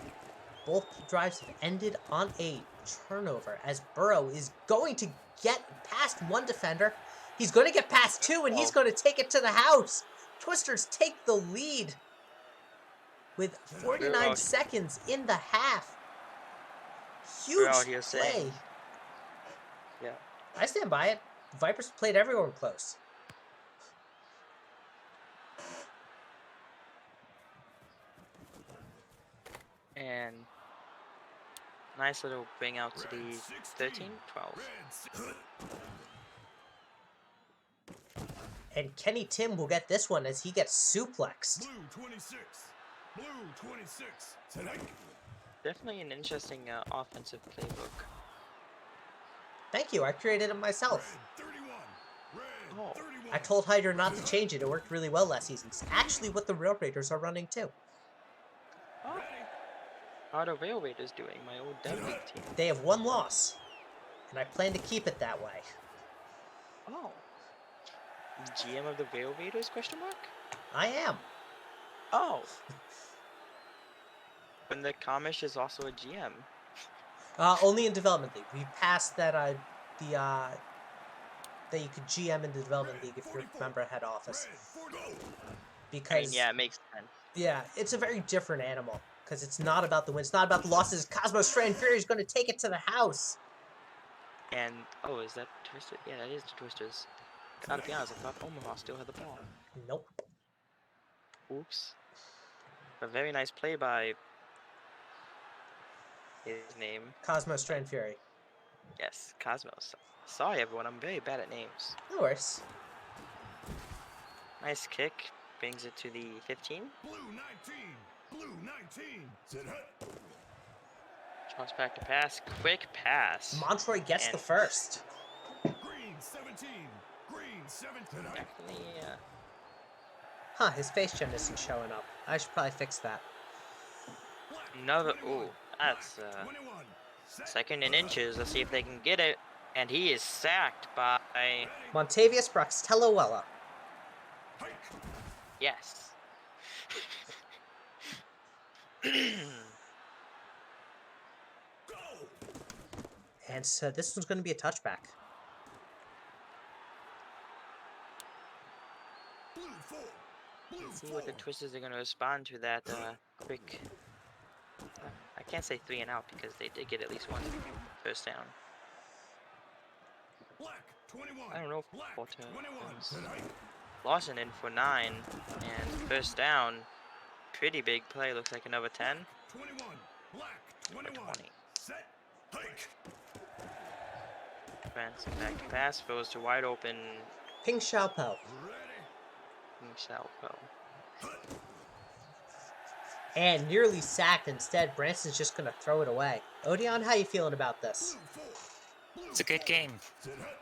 Both drives have ended on a turnover, as Burrow is going to get past 1 defender. He's going to get past 2, and he's going to take it to the house. Twisters take the lead with 49 Burrow. seconds in the half. Burrow, Huge you're play. saying. Yeah. I stand by it. The Vipers played everyone close. And nice little bring out to the 13, 12. Red 6. And Kenny Tim will get this one as he gets suplexed. Blue 26. Blue 26. Sit hike. Definitely an interesting offensive playbook. Thank you, I created it myself. Red 31. Red Oh. 31. I told Hydra not to change it. It worked really well last season. It's actually what the Rail Raiders are running too. Oh. Ready. How are the Rail Raiders doing? My old dev league team. They have 1 loss, and I plan to keep it that way. Oh. GM of the Rail Raiders? Question mark. I am. Oh. And the Kamish is also a GM. Only in Development League. We passed that that you could GM in the Development League if you're a member of head office. Red 40. I mean, Because yeah, it makes sense. yeah, it's a very different animal. Because it's not about the wins, it's not about the losses. Cosmo Strand Fury is going to take it to the house. And oh, is that Twister? Yeah, that is the Twisters. Gotta be honest, I thought Omaha still had the ball. Nope. Oops. A very nice play by his name. Cosmo Strand Fury. Yes, Cosmos. Sorry, everyone. I'm very bad at names. No worries. Nice kick. Brings it to the 15. Blue 19. Blue 19. Sit hut. Drops back to pass. Quick pass. Montroy gets the And first. Green 17. Green 17. Sit hut. Definitely, Huh, his face gem isn't showing up. I should probably fix that. Black another. 21. Ooh, that's Black 21. Set. second in inches. Let's see if they can get it. And he is sacked by. Montavious Broxtelluella. Hike. Yes. Go. And so this one's going to be a touchback. Blue 4. Blue See 4. what the Twisters are going to respond to that quick. I can't say 3 and out because they did get at least one first down. Black 21. I don't know if Black Baltimore 21. wins. Sit hike. Lawson in for 9 and first down. Pretty big play. Looks like another 10 21. Black or 21. 20. Set. Hike. Branson back to pass. Throws to wide open. Ping Xiaopo. Ready. Salpo. And nearly sacked instead. Branson's just going to throw it away. Odeon, how you feeling about this? Blue 4. Blue It's a good 4. game. Sit hut.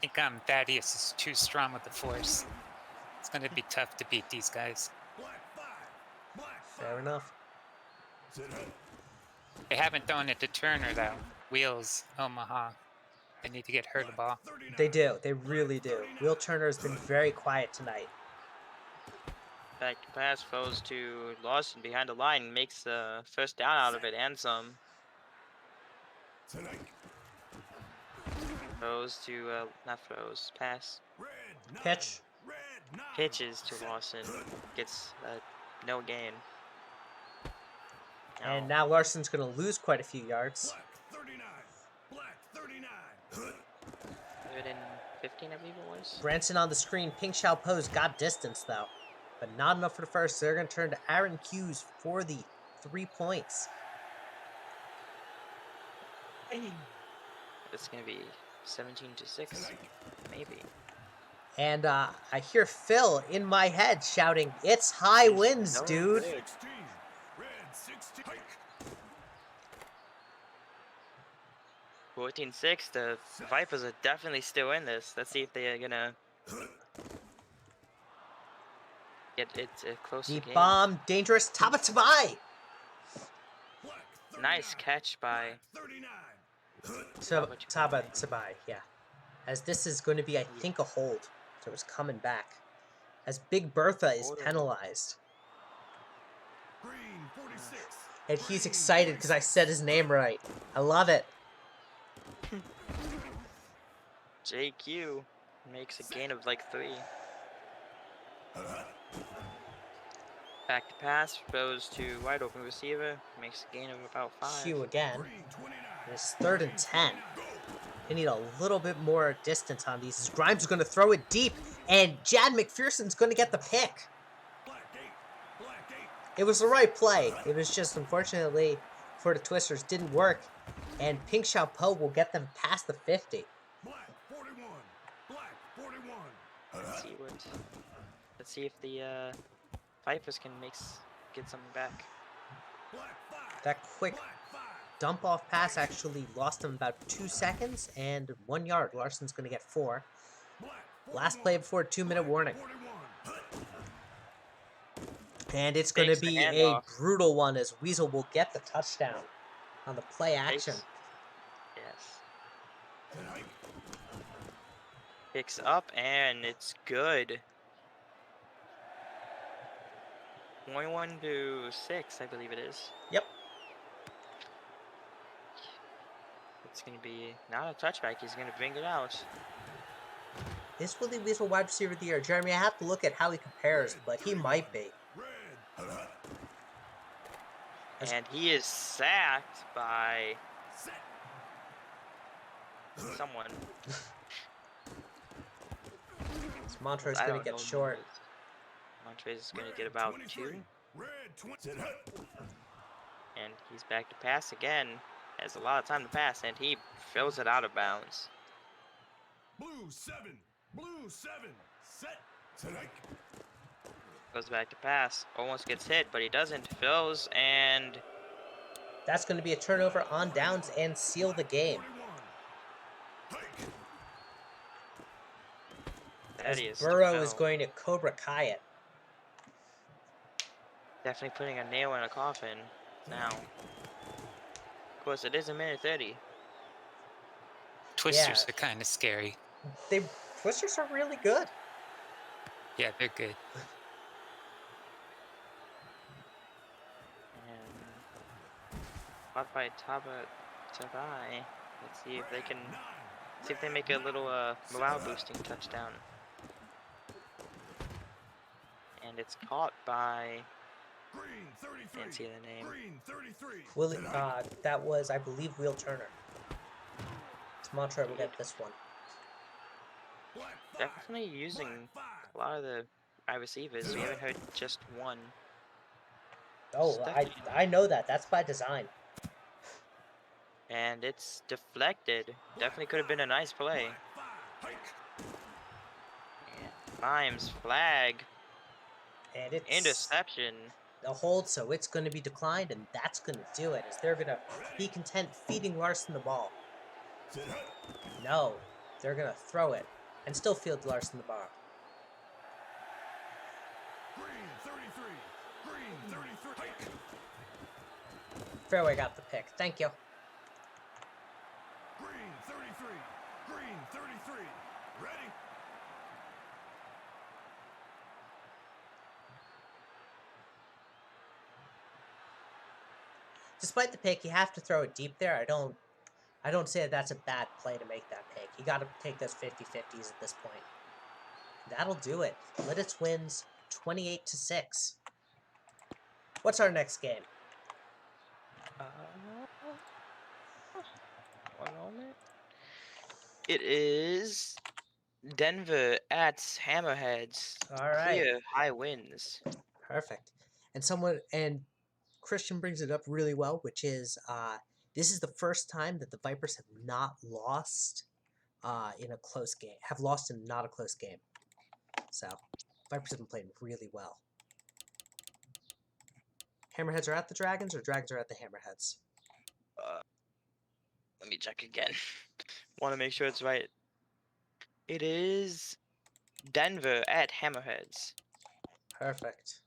I think Thaddeus is too strong with the force. It's going to be tough to beat these guys. Black 5. Black 5. Fair enough. Sit hut. They haven't thrown it to Turner, though. Wheels, Omaha. They need to get her the ball. 39. They do. They really do. Will Turner has been very quiet tonight. Back to pass. Throws to Lawson behind the line. Makes the first down out of it and some. Sit hike. Throws to, not throws. Pass. Red 9. Pitch. Red 9. Pitches to Lawson. Gets no gain. And now Larson's going to lose quite a few yards. Black 39. Black 39. Third and 15, I believe it was. Branson on the screen. Ping Xiaopo's got distance, though. But not enough for the first. They're going to turn to Aaron Hughes for the 3 points. It's gonna be 17-6, maybe. And I hear Phil in my head shouting, "It's high winds, No, dude." 16. Red 16. Hike. 14-6. The Vipers are definitely still in this. Let's see if they are gonna get it a closer Deep game. bomb, dangerous. Tabatabai. Black 39. Nice catch by 39. Tabatabai, yeah. As this is going to be, I think, a hold. So it's coming back. As Big Bertha is Hold it. penalized. Green 46. And he's excited because I said his name right. I love it. JQ makes a gain of like 3. Back to pass, throws to wide open receiver, makes a gain of about 5. Q again. Green 29. It's 3rd and 10. They need a little bit more distance on these. As Grimes is going to throw it deep, and Jad McPherson's going to get the pick. Black 8. Black 8. It was the right play. It was just, unfortunately, for the Twisters, didn't work. And Ping Xiaopo will get them past the 50. Black 41. Black 41. Let's see if the Vipers can get something back. Black 5. That quick Black 5. dump off pass actually lost them about 2 seconds and 1 yard. Larson's going to get 4. Black Last play before a 2-minute warning. 41. And it's going to Takes the be a handoff. brutal one as Weasel will get the touchdown on the play action. Yes. Sit hike. Picks up and it's good. 21-6, I believe it is. Yep. It's going to be not a touchback. He's going to bring it out. Is Willie Weasel wide receiver of the year? Jeremy, I have to look at how he compares, but he might be. Red. And he is sacked by Set. someone. Montrose I going don't to know get who short. it is. Montrez is going to get about 2. Red 20. Sit hut. And he's back to pass again. Has a lot of time to pass, and he throws it out of bounds. Blue 7. Blue 7. Set. Tonight. Goes back to pass. Almost gets hit, but he doesn't. Throws, and That's going to be a turnover on downs and seal the game. 41. Hike. As that is Burrow is going to Cobra Kai it. definitely putting a nail in a coffin now. Of course, it is a minute 30. Twisters are kind of scary. Twisters are really good. Yeah, they're good. And caught by Tabai. Let's see if they can make a little morale boosting touchdown. And it's caught by Green 33. can't see the name. Green 33. Willie, that was, I believe, Will Turner. Montre will get this one. Black 5. Definitely using Black 5. a lot of the wide receivers. We haven't heard just one. Oh, I know that. That's by design. And it's deflected. Definitely could have been a nice play. Black 5. Hike. And Mimes flag. And it's Interception. a hold, so it's going to be declined, and that's going to do it, as they're going to be content feeding Larson the ball. Set hut. No, they're going to throw it, and still field Larson the ball. Green 33. Green 33. Hike. Fairway got the pick. Thank you. Green 33. Green 33. Ready. Despite the pick, you have to throw it deep there. I don't say that that's a bad play to make that pick. You got to take those 50-50s at this point. That'll do it. Lidditz wins 28-6. What's our next game? One moment. It is Denver at Hammerheads. All right. Clear high wins. Perfect. And Christian brings it up really well, which is this is the first time that the Vipers have not lost in a close game. Have lost in not a close game. So Vipers have been playing really well. Hammerheads are at the Dragons, or Dragons are at the Hammerheads? Let me check again. Want to make sure it's right. It is Denver at Hammerheads. Perfect.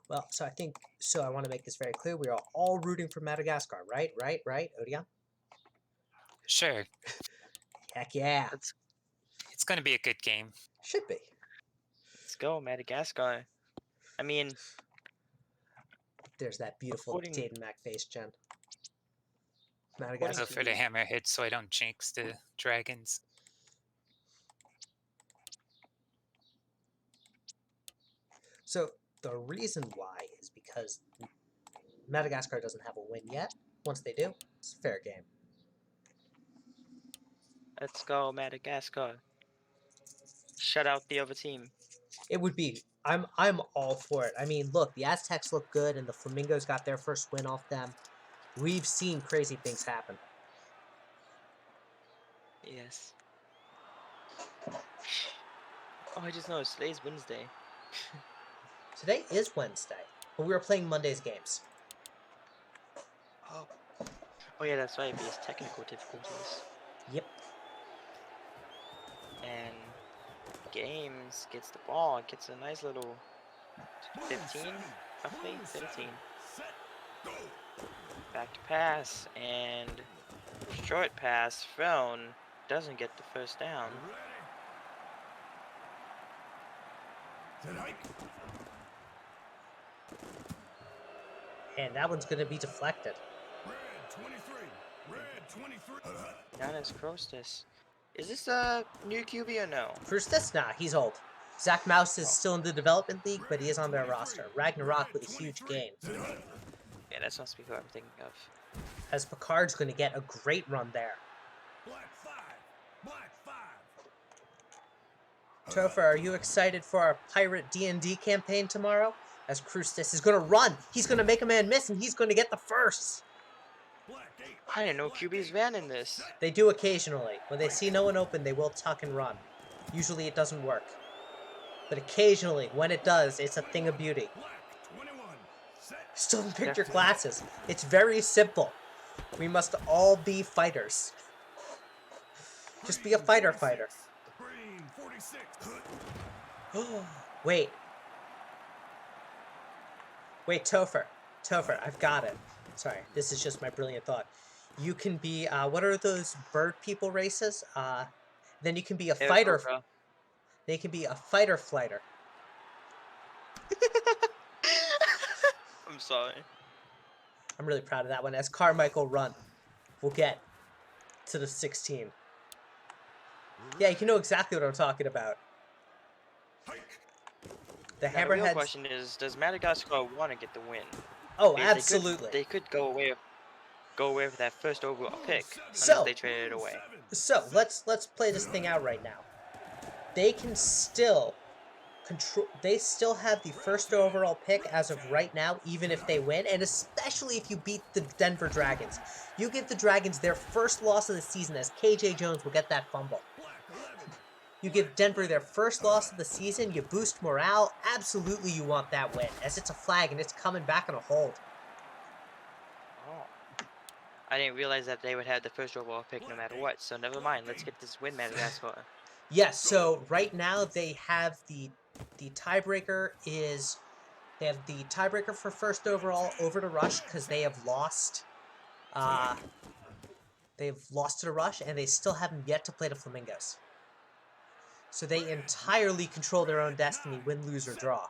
Well, so I want to make this very clear. We are all rooting for Madagascar, right? Right? Odion? Sure. Heck yeah. It's going to be a good game. Should be. Let's go, Madagascar. I mean, There's that beautiful According- Dayton Mac face, Jen. I'll Madagascar. go for the Hammerhead so I don't jinx the Dragons. So the reason why is because Madagascar doesn't have a win yet. Once they do, it's a fair game. let's go, Madagascar. Shut out the other team. It would be. I'm all for it. I mean, look, the Aztecs look good, and the Flamingos got their first win off them. We've seen crazy things happen. Yes. Oh, I just noticed today's Wednesday. Today is Wednesday, but we were playing Monday's games. Oh yeah, that's right, because technical difficulties. Yep. And Games gets the ball, gets a nice little 15, roughly 13. Set. Go. Back to pass, and short pass thrown, doesn't get the first down. Ready. Set hike. And that one's going to be deflected. Red 23. Red 23. Giannis Krostis. Is this a new QB or no? Krustis? Nah, he's old. Zach Mouse is still in the development league, but he is on their roster. Ragnarok with a huge gain. Yeah, that must be who I'm thinking of. As Picard's going to get a great run there. Black 5. Black 5. Topher, are you excited for our Pirate D&D campaign tomorrow? As Krustis is going to run. He's going to make a man miss, and he's going to get the first. Black 8. I didn't know QBs ran in this. They do occasionally. When they see no one open, they will tuck and run. Usually it doesn't work. But occasionally, when it does, it's a thing of beauty. Still haven't picked your classes. It's very simple. We must all be fighters. Just be a fighter. Wait. Wait, Topher. Topher, I've got it. Sorry, this is just my brilliant thought. You can be, what are those bird people races? Then you can be a fighter. Cobra. They can be a fighter flighter. I'm sorry. I'm really proud of that one. As Carmichael run, we'll get to the 16. Yeah, you know exactly what I'm talking about. The Now, the real Hammerheads. question is, does Madagascar want to get the win? Oh, Because absolutely. They could go away with that first overall pick So- unless they traded it away. So let's play this thing out right now. They can still control. They still have the first overall pick as of right now, even if they win, and especially if you beat the Denver Dragons. You give the Dragons their first loss of the season, as KJ Jones will get that fumble. You give Denver their first loss of the season. You boost morale. Absolutely, you want that win, as it's a flag and it's coming back on a hold. Oh. I didn't realize that they would have the first overall pick no matter what, so never mind. Let's get this win, Madagascar. Yes, so right now they have the tiebreaker is they have the tiebreaker for first overall over to Rush because they have lost to the Rush and they still haven't yet to play the Flamingos. So they entirely control their own destiny, win, lose, or draw.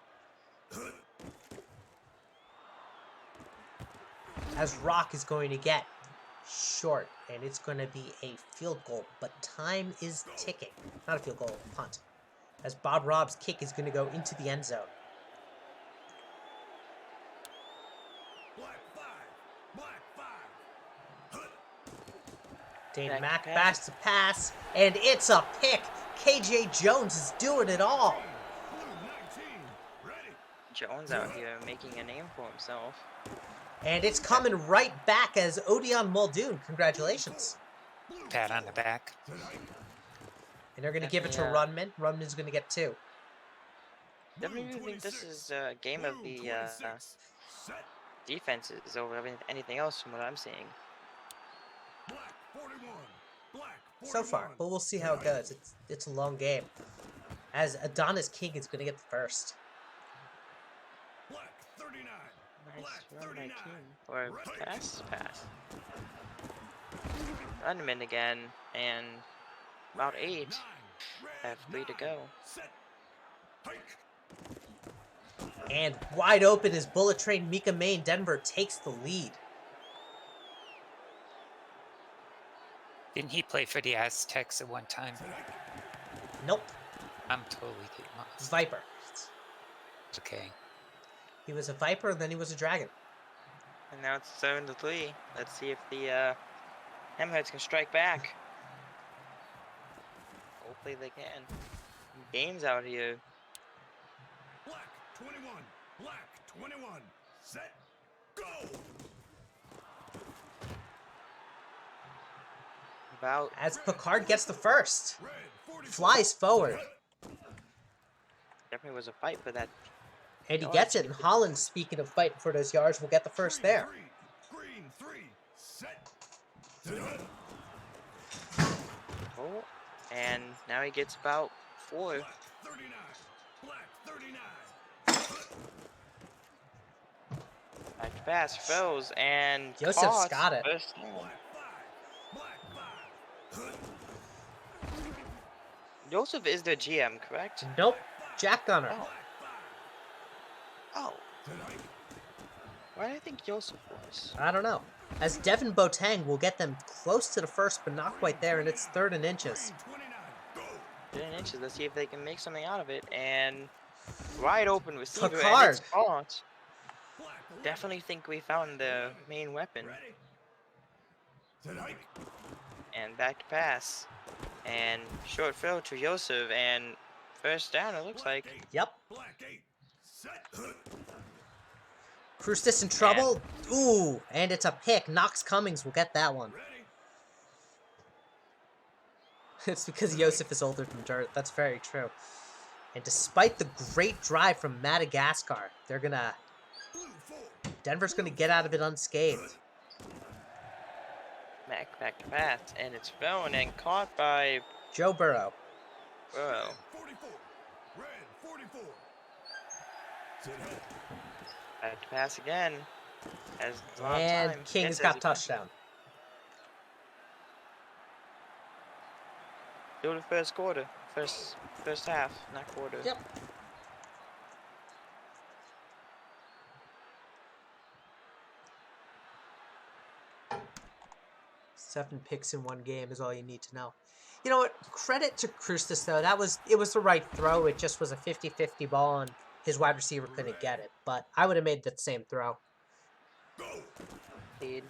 As Rock is going to get short, and it's going to be a field goal, but time is ticking. Not a field goal, a punt. As Bob Robb's kick is going to go into the end zone. Dane Mack backs the pass, and it's a pick. KJ Jones is doing it all. Jones out here making a name for himself. And it's coming right back as Odion Muldoon. Congratulations. Pat on the back. And they're going to give it to Definitely, Runman. Runman's going to get 2. Definitely think this is a game of the defenses over anything else from what I'm seeing. So far, but we'll see how it goes. It's a long game. As Adonis King is going to get the first. Nice run by King. Or pass? Pass. Run him in again, and about 8. Have 3 to go. And wide open is Bullet Train Mika Main. Denver takes the lead. Didn't he play for the Aztecs at one time? Nope. I'm totally getting lost. Viper. It's okay. He was a Viper, and then he was a Dragon. And now it's 7-3. Let's see if the Hammerheads can strike back. Hopefully they can. Games out here. Black 21. Black 21. Set. Go. About As Picard gets the first. Red 44. Flies forward. definitely was a fight for that. And he gets it. And Holland, speaking of fighting for those yards, will get the first there. Green 3. Set. Oh, and now he gets about 4. Black 39. Black 39. Back to pass, throws, and Yosef's caught got it. first down. Black 5. Black 5. Joseph is the GM, correct? Nope. Jack Gunner. Oh. Oh. Why did I think Joseph was? I don't know. As Devin Boateng will get them close to the first, but not quite there, and it's 3rd and inches. 10 inches. Let's see if they can make something out of it. And wide open receiver. Picard. And it's caught. Definitely think we found the main weapon. And back to pass. And short throw to Joseph. And first down, it looks like. Yep. Black 8. Set. Krustis in trouble. Ooh, and it's a pick. Knox Cummings will get that one. It's because Yosef is older than Dirt. That's very true. And despite the great drive from Madagascar, they're gonna... Denver's gonna get out of it unscathed. Back to pass, and it's thrown and caught by Joe Burrow. Burrow. 44. Red 44. Sit up. Back to pass again. Has a lot of And time. King's Yes, got as he- touchdown. Still the first quarter. First half, not quarter. Yep. Seven picks in one game is all you need to know. You know what? Credit to Krustis, though. It was the right throw. It just was a 50-50 ball, and his wide receiver couldn't get it. But I would have made that same throw. Lead.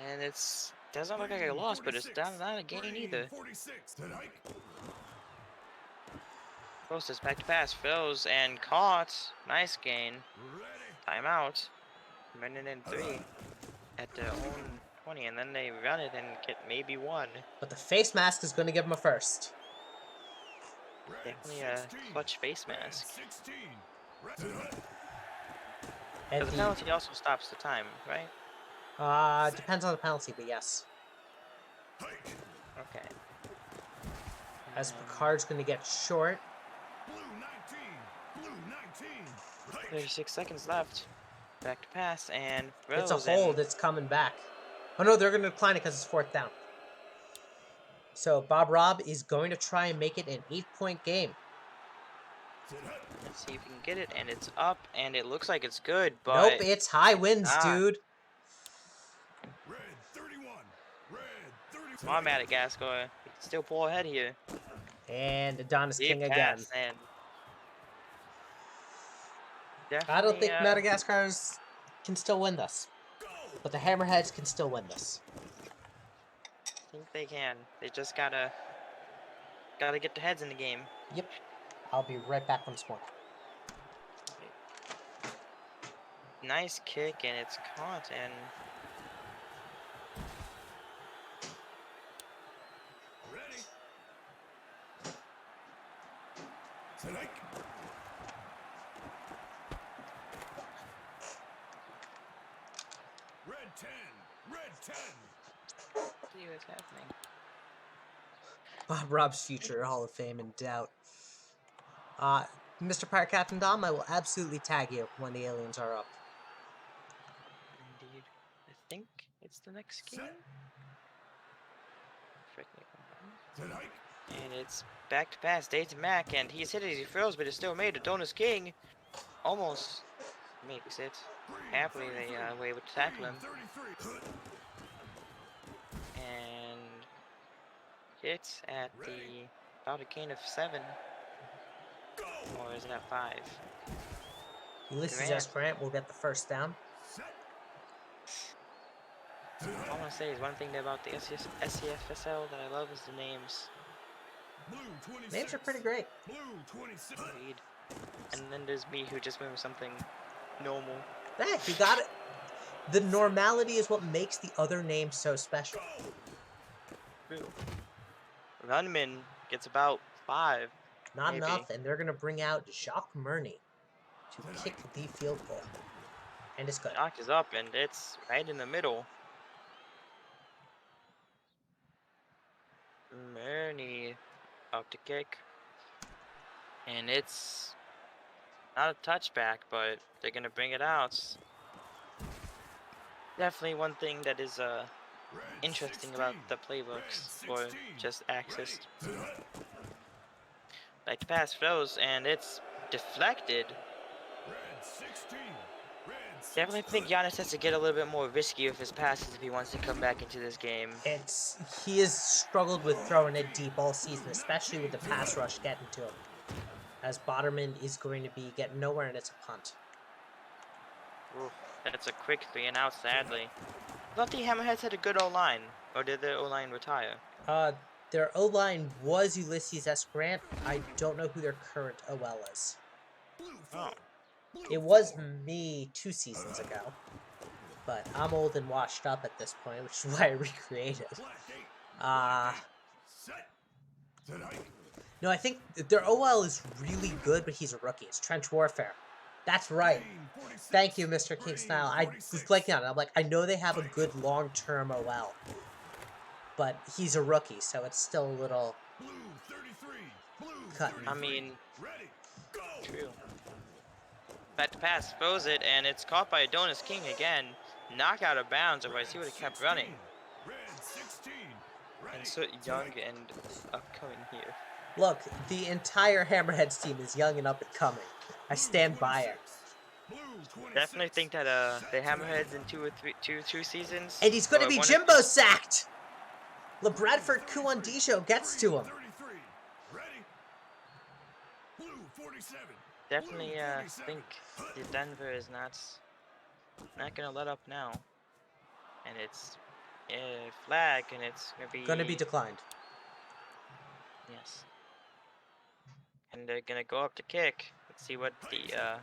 And it's doesn't look like a loss, but it's not a gain either. 46. Sit hike. Closest back to pass, throws and caught. Nice gain. Ready. Timeout. Minute and 3 at their own 20, and then they run it and get maybe one. But the face mask is going to give him a first. Red Definitely a 16. clutch face Red mask. 16. Red. Sit hike. And But the penalty also stops the time, right? depends on the penalty, but yes. Hike. Okay. As Picard's going to get short. Blue 19. Blue 19. Hike. 36 seconds left. Back to pass and It's a throws and- hold. It's coming back. Oh, no, they're going to decline it because it's fourth down. So Bob Robb is going to try and make it an 8-point game. Sit hike. Let's see if we can get it, and it's up, and it looks like it's good, but Nope, it's high winds, dude. Red 31. Red 30. come on, Madagascar. We can still pull ahead here. And Adonis Deep King again. pass, and I don't think definitely, Madagascar's can still win this. But the Hammerheads can still win this. I think they can. They just gotta get the heads in the game. Yep. I'll be right back once more. Nice kick, and it's caught, and Ready. Sit hike. Red 10. Red 10. see what's happening. Bob Robb's future Hall of Fame in doubt. Mr. Pirate Captain Dom, I will absolutely tag you when the aliens are up. Indeed. I think it's the next game. Correct me if I'm wrong. Sit hike. And it's back to pass, Dave to Mac, and he's hit it as he throws, but it's still made. Adonis King almost makes it. Happily, they were able to tackle him. 33. And hits at the about a gain of 7. Or is it at 5? Ulysses Grant. S. Grant will get the first down. All I want to say is one thing about the SCFSL that I love is the names. Blue 26. Names are pretty great. Blue 26. Indeed. And then there's me who just went with something normal. Hey, you got it. The normality is what makes the other names so special. True. Runman gets about 5. Not Maybe. enough, and they're going to bring out Jacques Murney to kick the field goal. And it's good. Knock is up, and it's right in the middle. Murney up to kick. And it's not a touchback, but they're going to bring it out. Definitely one thing that is interesting about the playbooks, or just access. Back to pass throws, and it's deflected. Red 16. Red 16. Definitely think Giannis has to get a little bit more risky with his passes if he wants to come back into this game. He has struggled with throwing it deep all season, especially with the pass rush getting to him. As Botterman is going to be getting nowhere, and it's a punt. Oof, that's a quick 3 and out, sadly. I thought the Hammerheads had a good O-line, or did their O-line retire? Their O-line was Ulysses S. Grant. I don't know who their current OL is. Blue Oh. 4. It was me 2 seasons ago. But I'm old and washed up at this point, which is why I recreated. No, I think their OL is really good, but he's a rookie. It's Trench Warfare. That's right. Thank you, Mr. King Style. I was blanking on it. I'm like, I know they have a good long-term OL. But he's a rookie, so it's still a little cut. I mean, true. That pass throws it, and it's caught by Adonis King again. Knocked out of bounds, otherwise he would have kept running. And so young and upcoming here. Look, the entire Hammerheads team is young and up and coming. I stand by it. Definitely think that the Hammerheads in two seasons. And he's going to or be one or Jimbo two- sacked! LeBradford Kuwandijo gets to him. Definitely think the Denver is not gonna let up now. And it's flag, and it's Gonna be declined. Yes. And they're gonna go up to kick. Let's see what the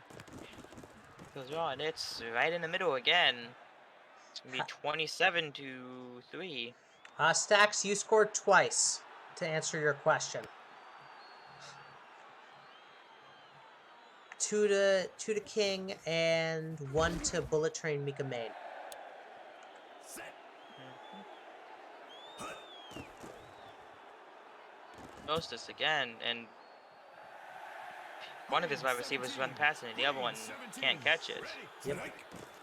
goes on. It's right in the middle again. It's gonna be 27-3. Stacks, you scored twice to answer your question. 2 to King and 1 to Bullet Train Mika Main. Mostas again, and one of his wide receivers run past it, and the other one can't catch it. Yep.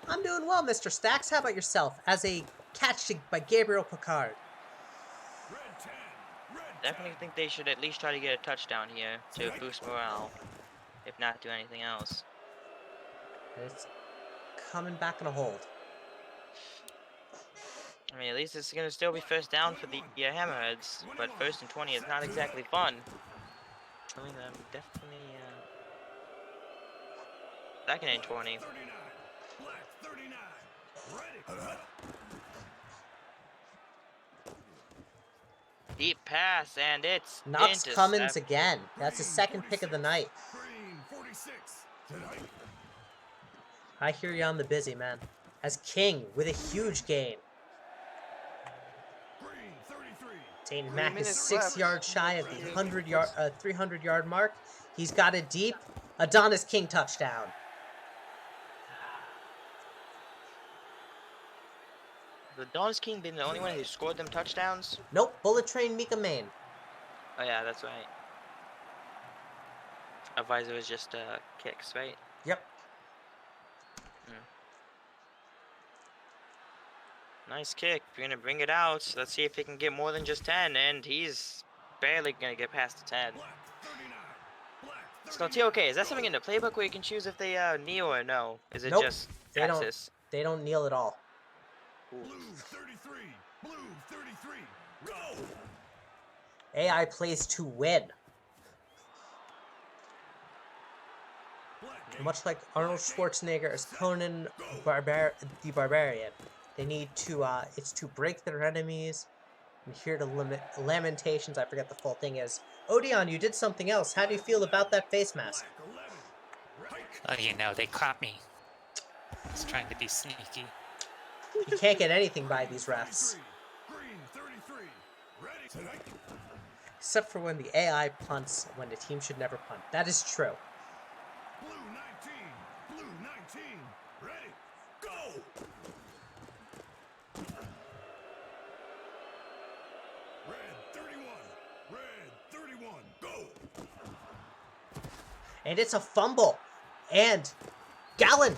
I'm doing well, Mr. Stacks. How about yourself? As a catch by Gabriel Picard. Definitely think they should at least try to get a touchdown here to boost morale, if not do anything else. It's coming back in a hold. I mean, at least it's gonna still be first down for the Hammerheads, but 1st and 20 is not exactly fun. I mean, definitely 2nd and 20. Deep pass, and it's Knox Cummins intercepted. again. That's his 2nd pick of the night. I hear you on the busy, man. As King with a huge gain. Dane Mack is 6 yards shy of the 300-yard mark. He's got it deep. Adonis King touchdown. The Adonis King being the only one who scored them touchdowns? Nope, Bullet Train Mika Main. Oh yeah, that's right. Otherwise it was just kicks, right? Yep. Nice kick. We're gonna bring it out. Let's see if he can get more than just 10, and he's barely gonna get past the 10. So okay, is that something in the playbook where you can choose if they kneel or no? Is it Nope. just They Texas? They don't kneel at all. AI plays to win. Much like Arnold Schwarzenegger as Conan the Barbarian. They need to, it's to break their enemies and hear the lamentations. I forget the full thing is. Odeon, you did something else. How do you feel about that face mask? Oh, you know, they caught me. I was trying to be sneaky. You can't get anything by these refs. Except for when the AI punts when the team should never punt. That is true. Blue 19, ready, go! Red 31, go! And it's a fumble. And Gallon,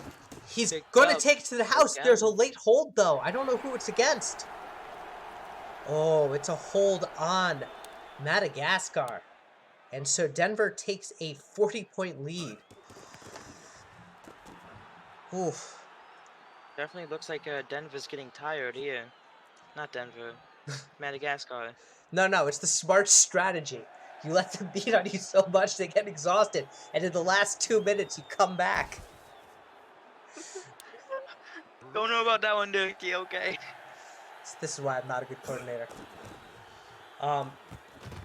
he's Picked going to up. take it to the house. Gallon. There's a late hold, though. I don't know who it's against. Oh, it's a hold on Madagascar. And so Denver takes a 40-point lead. Oof. Definitely looks like Denver's getting tired here. Not Denver. Madagascar. No, it's the smart strategy. You let them beat on you so much they get exhausted. And in the last 2 minutes, you come back. Don't know about that one, Dookie, okay. This is why I'm not a good coordinator.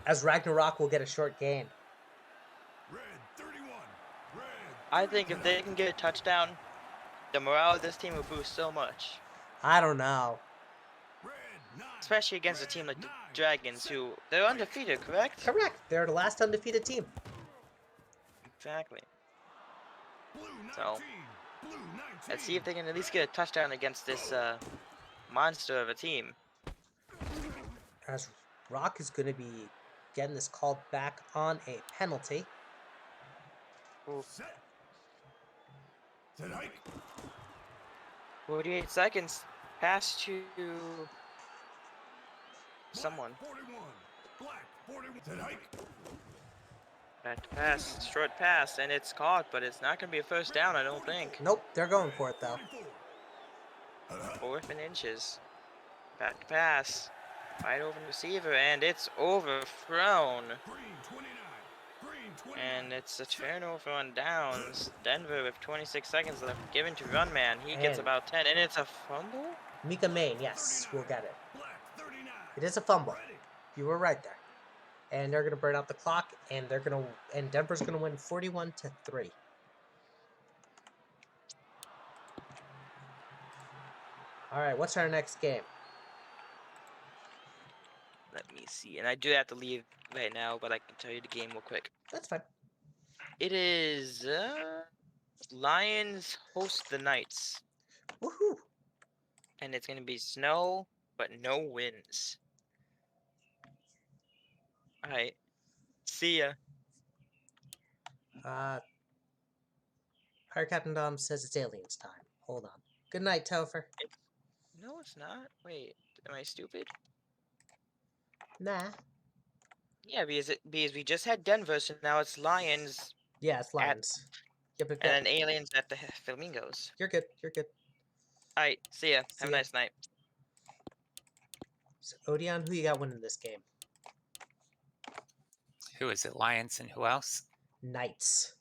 As Ragnarok will get a short gain. Red 31, I think if they can get a touchdown, the morale of this team will boost so much. I don't know. Red 9. Especially against a team like the Dragons, who they're undefeated, correct? Correct. They're the last undefeated team. Exactly. Blue 19. So Blue 19. let's see if they can at least get a touchdown against this monster of a team. As Rock is going to be getting this called back on a penalty. Set. Set hike. 48 seconds. Pass to someone. 41. Black 41. Set hike. Back to pass. Short pass, and it's caught, but it's not going to be a first down, I don't think. Nope, they're going for it though. 4th and inches. Back to pass. Wide open receiver, and it's overthrown. Green 29. Green 29. And it's a turnover on downs. Denver with 26 seconds left. Given to run man. He gets And- about 10, and it's a fumble? Mika Main, yes, we'll get it. Black 39. It is a fumble. Ready. You were right there. And they're gonna burn out the clock, and Denver's gonna win 41-3. All right, what's our next game? Let me see. And I do have to leave right now, but I can tell you the game real quick. That's fine. It is Lions host the Knights. Woohoo! And it's going to be snow, but no winds. Alright. See ya. Pirate Captain Dom says it's aliens time. Hold on. Good night, Topher. No, it's not. Wait, am I stupid? Nah. Yeah, because we just had Denver, so now it's Lions Yeah, it's Lions. Yep, yep, and yep. then aliens at the Flamingos. You're good. You're good. Alright, see ya. See Have a ya. nice night. So, Odeon, who you got winning this game? Who is it? Lions and who else? Knights.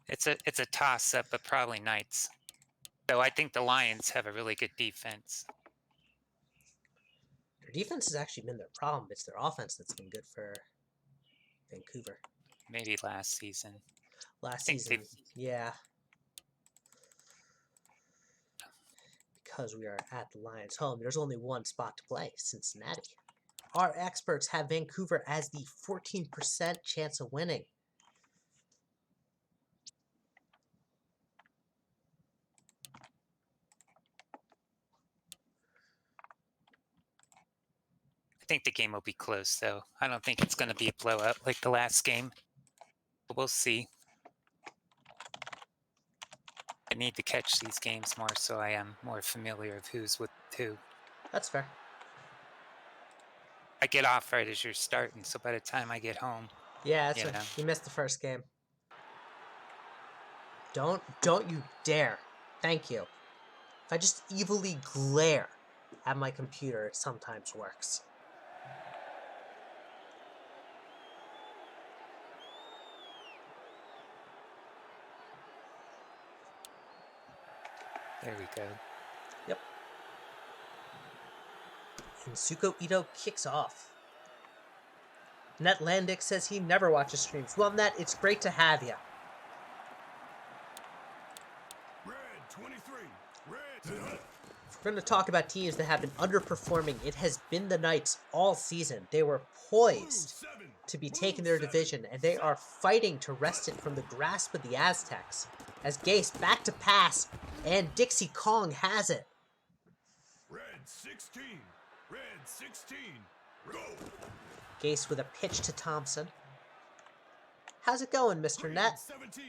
It's a toss up, but probably Knights. Though I think the Lions have a really good defense. Their defense has actually been their problem. It's their offense that's been good for Vancouver. Maybe last season. Last think season, they've- yeah. Because we are at the Lions' home, there's only one spot to play, Cincinnati. Our experts have Vancouver as the 14% chance of winning. I think the game will be close, though. I don't think it's going to be a blowout like the last game. But we'll see. I need to catch these games more so I am more familiar of who's with who. That's fair. I get off right as you're starting, so by the time I get home, Yeah, that's You right. know. You missed the first game. Don't you dare. Thank you. If I just evilly glare at my computer, it sometimes works. there we go. Yep. And Suko Ito kicks off. Net Landic says he never watches streams. Well, Net, it's great to have you. Red 23. Red. Set hike. If we're going to talk about teams that have been underperforming, it has been the Knights all season. They were poised Blue 7. to be Blue taking their 7. division, and they are fighting to wrest it from the grasp of the Aztecs. As Gase back to pass, and Dixie Kong has it. Red 16. Red 16. Go. Gase with a pitch to Thompson. How's it going, Mr. Green Net? 17.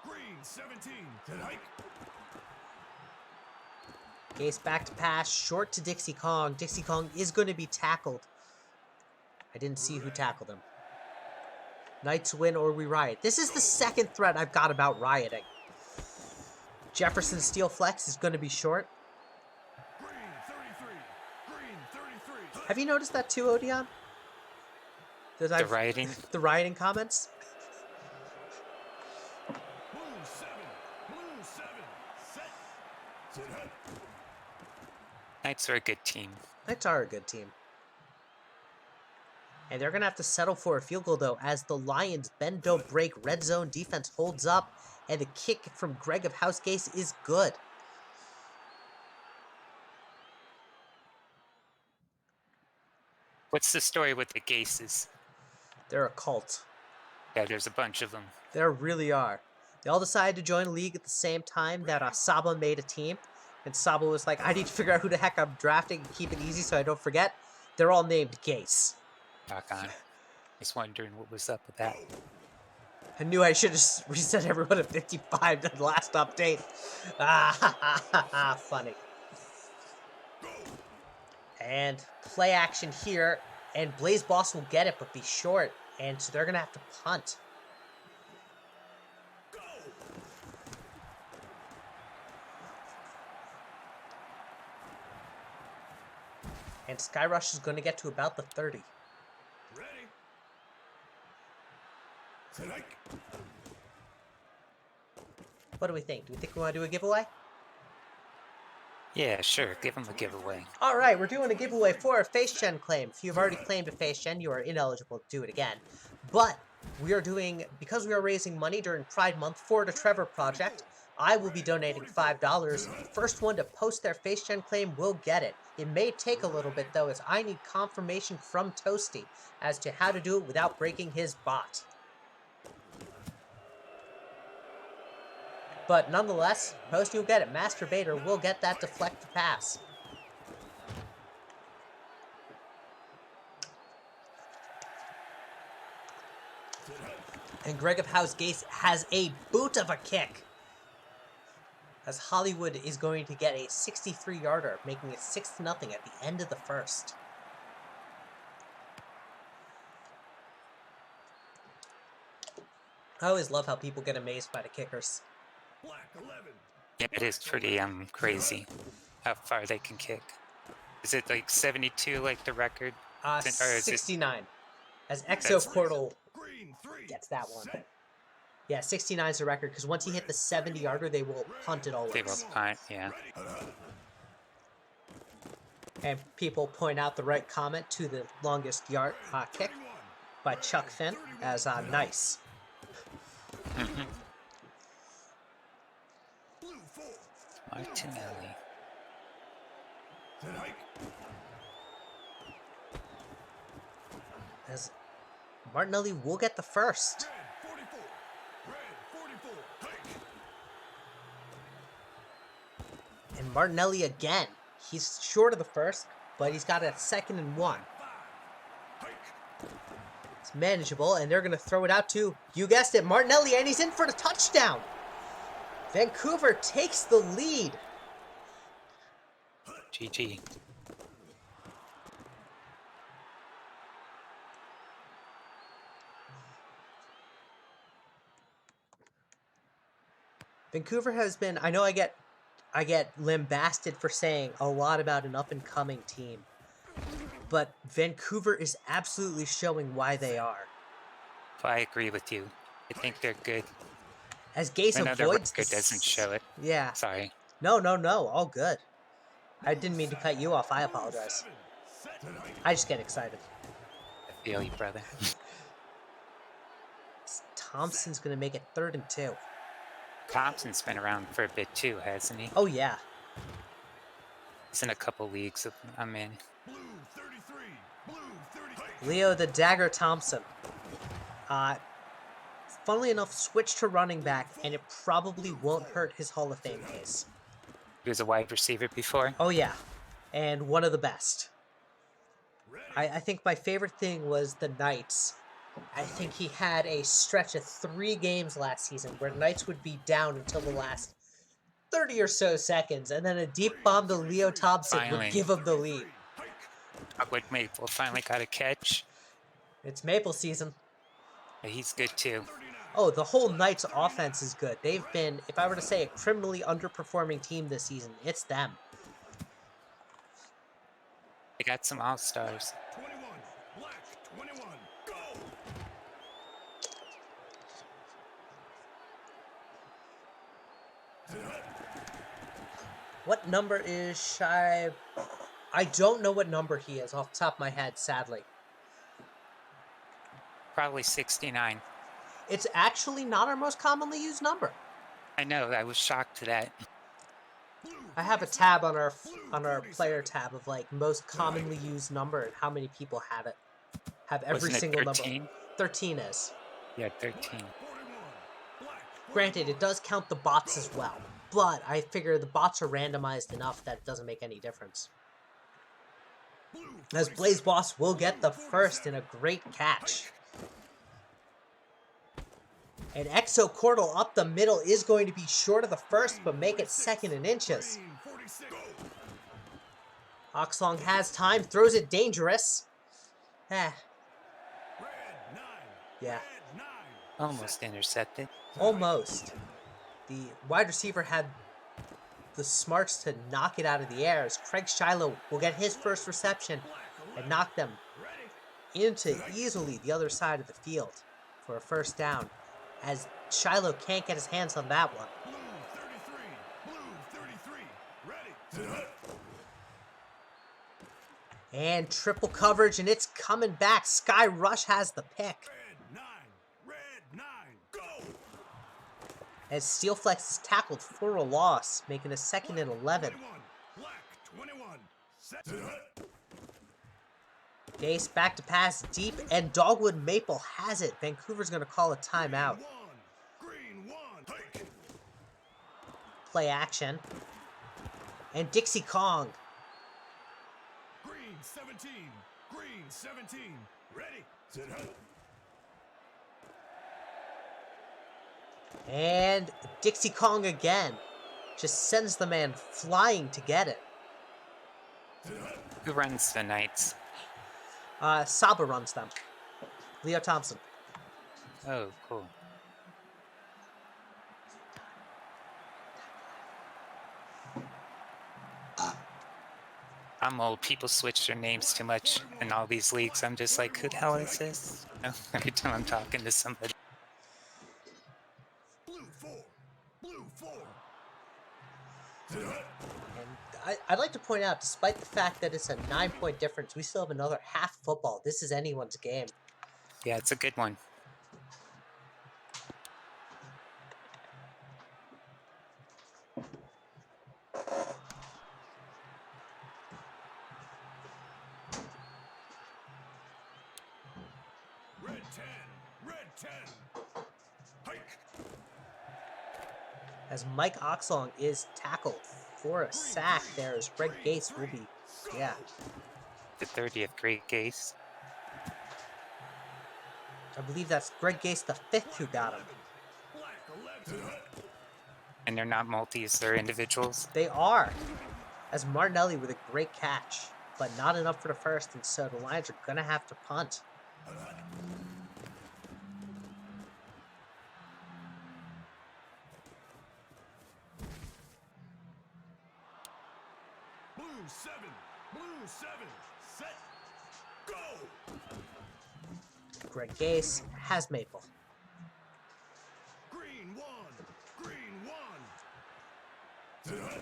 Green 17. Set hike. Gase back to pass, short to Dixie Kong. Dixie Kong is going to be tackled. I didn't see who tackled him. Knights win or we riot. This is the second threat I've got about rioting. Jefferson Steel Flex is going to be short. Green 33. Green 33. Have you noticed that too, Odeon? That The I've- rioting? The rioting comments? Blue 7. Blue 7. Set. Set hike. Knights are a good team. Knights are a good team. And they're going to have to settle for a field goal, though, as the Lions' bend, don't break red zone defense holds up. and the kick from Greg of Housegate is good. What's the story with the Gases? They're a cult. Yeah, there's a bunch of them. There really are. They all decided to join a league at the same time that Saba made a team. And Saba was like, I need to figure out who the heck I'm drafting and keep it easy so I don't forget. They're all named Gase. Rock on. Just wondering what was up with that. I knew I should have reset everyone at 55 to the last update. Ah, ha, ha, ha, ha, funny. And play action here. And Blaze Boss will get it, but be short. And so they're going to have to punt. And Skyrush is going to get to about the 30. Ready. Tonight. What do we think? Do we think we want to do a giveaway? Yeah, sure. Give them a giveaway. All right, we're doing a giveaway for a Face Gen claim. If you've already claimed a Face Gen, you are ineligible to do it again. But we are doing, because we are raising money during Pride Month for the Trevor Project, I will be donating $5. First one to post their Face Gen claim will get it. It may take a little bit, though, as I need confirmation from Toasty as to how to do it without breaking his bot. But nonetheless, Toasty will get it. Masturbator will get that deflect pass. And Greg of Housegate has a boot of a kick, as Hollywood is going to get a 63-yarder, making it 6-0 at the end of the first. I always love how people get amazed by the kickers. Black 11. Yeah, it is pretty crazy how far they can kick. Is it like 72 like the record? Or is it- 69. As That's- Exo Portal Green 3. gets that one. Yeah, 69 is the record, because once you hit the 70-yarder, they will punt it They will always. punt, yeah. And people point out the right comment to the longest yard kick by Chuck Finn as nice. Blue 4. Martinelli. Tonight. As Martinelli will get the first. Red 44. Red 44. Hike. And Martinelli again. He's short of the first, but he's got a 2nd and 1. 5. Hike. It's manageable, and they're going to throw it out to, you guessed it, Martinelli, and he's in for the touchdown. Vancouver takes the lead. GG. Vancouver has been, I know I get lambasted for saying a lot about an up-and-coming team, but Vancouver is absolutely showing why they are. I agree with you. I think they're good. As Gase Another avoids record doesn't show it. Yeah. Sorry. No, all good. I didn't mean to cut you off. I apologize. I just get excited. I feel you, brother. Thompson's going to make it 3rd and 2. Thompson's been around for a bit too, hasn't he? Oh, yeah. He's in a couple leagues I'm in. Blue 33. Blue 33. Leo the Dagger Thompson. Funnily enough, switched to running back, and it probably won't hurt his Hall of Fame case. He was a wide receiver before. Oh, yeah. And one of the best. I think my favorite thing was the Knights. I think he had a stretch of 3 games last season where Knights would be down until the last 30 or so seconds, and then a deep bomb to Leo Thompson Finally. would give him the lead. Wood Maple finally got a catch. It's Maple season. He's good too. Oh, the whole Knights offense is good. They've been, if I were to say a criminally underperforming team this season, it's them. They got some all-stars. 21. Black 21. Go. What number is Shy? I don't know what number he is off the top of my head, sadly. Probably 69. It's actually not our most commonly used number. I know. I was shocked to that. I have a tab on our player tab of like most commonly used number and how many people have it. Have every Wasn't it single 13? number. 13 is. Yeah, 13. Granted, it does count the bots as well, but I figure the bots are randomized enough that it doesn't make any difference. As Blaze Boss will get the first in a great catch. And Exo Cordal up the middle is going to be short of the first, but make it second in inches. Oxlong has time, throws it dangerous. Yeah, Almost intercepted. almost. The wide receiver had the smarts to knock it out of the air as Craig Shiloh will get his first reception and knock them into easily the other side of the field for a first down, as Shiloh can't get his hands on that one. And triple coverage, and it's coming back. Sky Rush has the pick. As Steelflex is tackled for a loss, making a second and 11. Gase back to pass deep, and Dogwood Maple has it. Vancouver's going to call a timeout. Play action. And Dixie Kong. Green 17. Green 17. Ready. And Dixie Kong again. Just sends the man flying to get it. Who runs the Knights? Saba runs them. Leo Thompson. Oh, cool. I'm old. People switch their names too much in all these leagues. I'm just like, who the hell is this? Every time I'm talking to somebody. Blue 4. Blue 4. And I'd like to point out, despite the fact that it's a 9-point difference, we still have another half football. This is anyone's game. Yeah, it's a good one. Red 10. Red 10. Hike. As Mike Oxlong is tackled for a sack there, as Greg Gase will be, yeah. The 30th Great Gase. I believe that's Greg Gase the 5th who got him. Black 11. And they're not multis, they're individuals. They are. As Martinelli with a great catch, but not enough for the first, and so the Lions are going to have to punt. Blue 7. Blue 7. Set. Go. Greg Gase has Maple. Green 1. Green 1.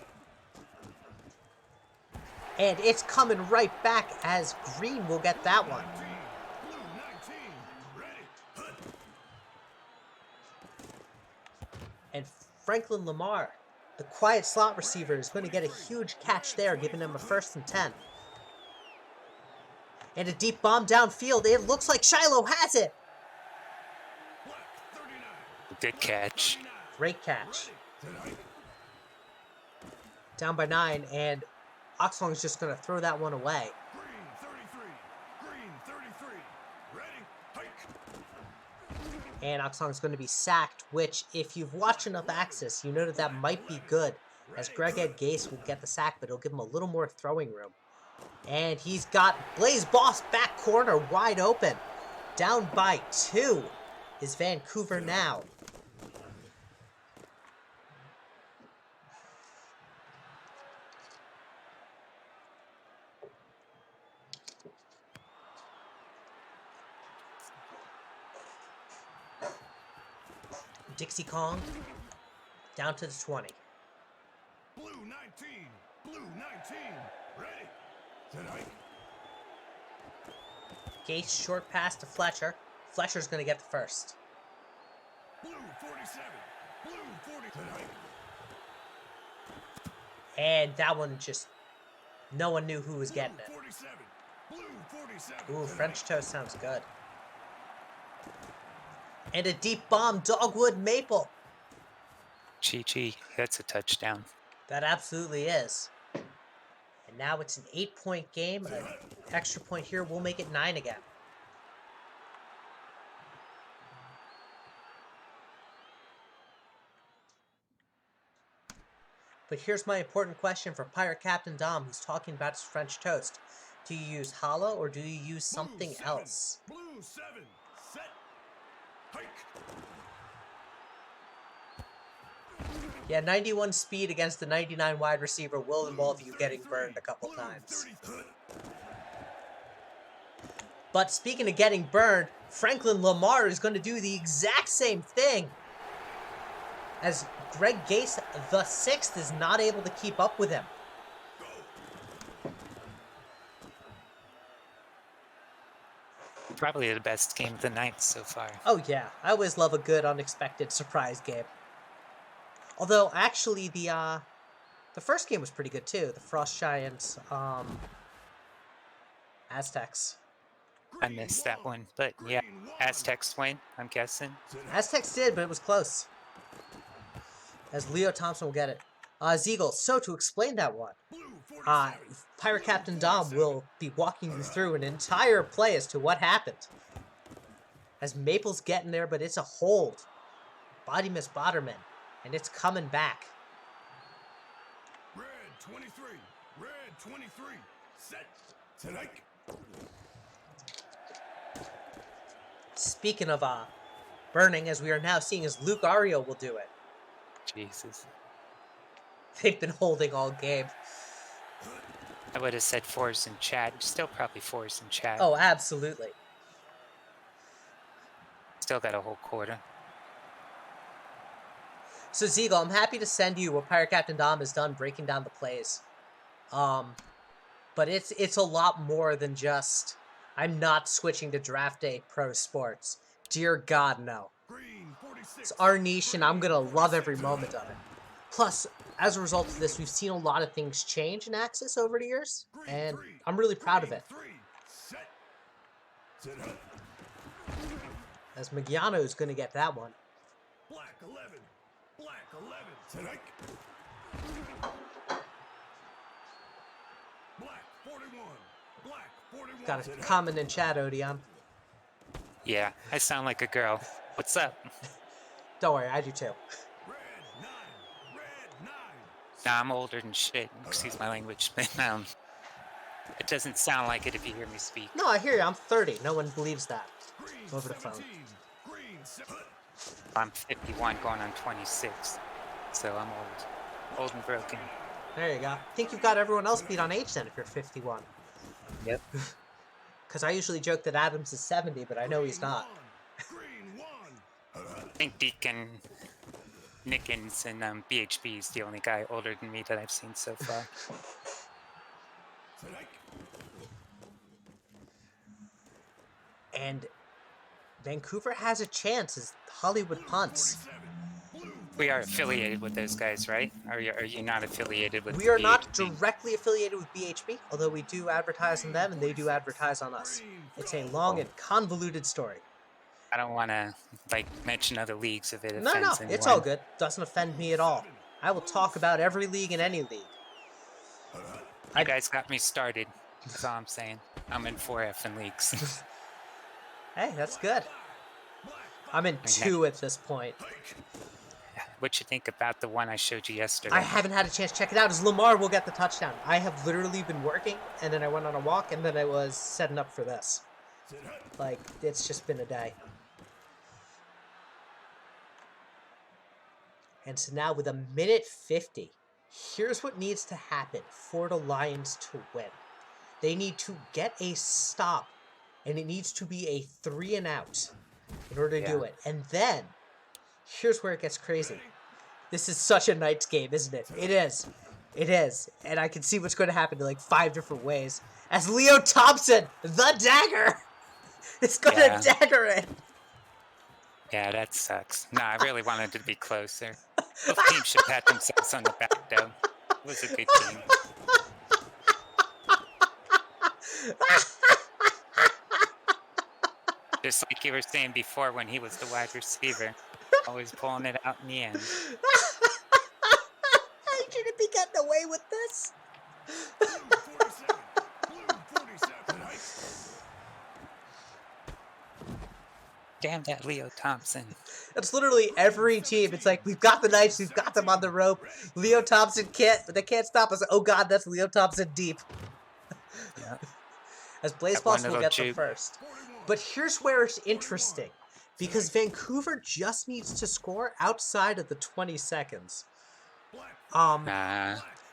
And it's coming right back as Green will get that one. Blue 19. Ready. And Franklin Lamar, the quiet slot receiver, is going to get a huge catch there, giving him a 1st and 10. And a deep bomb downfield. It looks like Shiloh has it. Black 39. Good catch. Great catch. Down by 9, and Oxlong's just going to throw that one away. Green 33. Green 33. Ready. Hike. And Oxlong's going to be sacked, which, if you've watched enough Axis, you know that that might be good, as Greg Ed Gase will get the sack, but it'll give him a little more throwing room. And he's got Blaze Boss back corner wide open. Down by 2 is Vancouver now. Dixie Kong down to the 20. Blue 19. Blue 19. Ready. Set hike. Gase short pass to Fletcher. Fletcher's going to get the first. Blue 47. Blue 40. Tonight. And that one just, no one knew who was Blue getting it. 47. Blue 47. Ooh, tonight. French toast sounds good. And a deep bomb, Dogwood Maple. Chi. That's a touchdown. That absolutely is. And now it's an 8-point game. An extra point here will make it 9 again. But here's my important question for Pirate Captain Dom, who's talking about his French toast. Do you use hollow or do you use something Blue 7. else? Blue 7. Set. Hike. Yeah, 91 speed against the 99 wide receiver will involve you getting burned a couple Blue times. 33. But speaking of getting burned, Franklin Lamar is going to do the exact same thing. As Greg Gase the sixth is not able to keep up with him. Probably the best game of the night so far. Oh yeah, I always love a good unexpected surprise game. Although actually the first game was pretty good too. The Frost Giants, Aztecs. I missed that one, but yeah, Aztecs win, I'm guessing. Aztecs did, but it was close. As Leo Thompson will get it. Ziegel, so to explain that one, Pirate Captain Dom will be walking you through an entire play as to what happened. As Maple's getting there, but it's a hold. Body miss Botterman, and it's coming back. Red 23. Red 23. Set. Tonight. Speaking of burning, as we are now seeing, as Luke Ario will do it. Jesus. They've been holding all game. I would have said fours in chat. Still probably fours in chat. Oh, absolutely. Still got a whole quarter. So, Ziegel, I'm happy to send you what Pirate Captain Dom has done breaking down the plays. But it's a lot more than just, I'm not switching to Draft Day Pro Sports. Dear God, no. Green 46. It's our niche, and I'm going to love every moment of it. Plus, as a result of this, we've seen a lot of things change in Axis over the years, and I'm really proud of it. Set. Tonight. As Magiano is going to get that one. Black 11. Black 11. Tonight. Black 41. Black 41. Got a comment in chat, Odeon. Yeah, I sound like a girl. What's up? Don't worry, I do too. Red 9. Red 9. Nah, I'm older than shit. Excuse my language, but it doesn't sound like it if you hear me speak. No, I hear you. I'm 30. No one believes that. Green Over the phone. 17. Green 7. I'm 51 going on 26. So I'm old and broken. There you go. I think you've got everyone else beat on age then if you're 51. Yep. Because I usually joke that Adams is 70, but I know he's not. Green 1. I think Deacon Nickens and BHB is the only guy older than me that I've seen so far. Tonight. And Vancouver has a chance as Hollywood punts. 47. Blue. We are affiliated with those guys, right? Are you not affiliated with We are not BHB? directly affiliated with BHB, although we do advertise on them and they do advertise on us. It's a long and convoluted story. I don't want to mention other leagues if it No, offends no, anyone. it's all good. Doesn't offend me at all. I will talk about every league in any league. You guys got me started. That's all I'm saying. I'm in 4F in leagues. Hey, that's good. I'm in 2 at this point. What you think about the one I showed you yesterday? I haven't had a chance to check it out as Lamar will get the touchdown. I have literally been working, and then I went on a walk, and then I was setting up for this. Like, it's just been a day. And so now with 1:50, here's what needs to happen for the Lions to win. They need to get a stop, and it needs to be a 3 and out in order to do it. And then, here's where it gets crazy. This is such a Knights game, isn't it? It is. It is. And I can see what's going to happen in 5 different ways. As Leo Thompson, the dagger, is going to dagger it. Yeah, that sucks. No, I really wanted to be closer. Both teams should pat themselves on the back, though. It was a good game. Just like you were saying before when he was the wide receiver. Always pulling it out in the end. I shouldn't be getting away with this. Blue 47. Blue 47. Hike. Damn that Leo Thompson. That's literally every team. It's like, we've got the Knights, we've got them on the rope. Leo Thompson can't, but they can't stop us. Oh god, that's Leo Thompson deep. Yeah. As Blaze That one Boss will little get them juke. first. But here's where it's interesting. Because Vancouver just needs to score outside of the 20 seconds. Nah,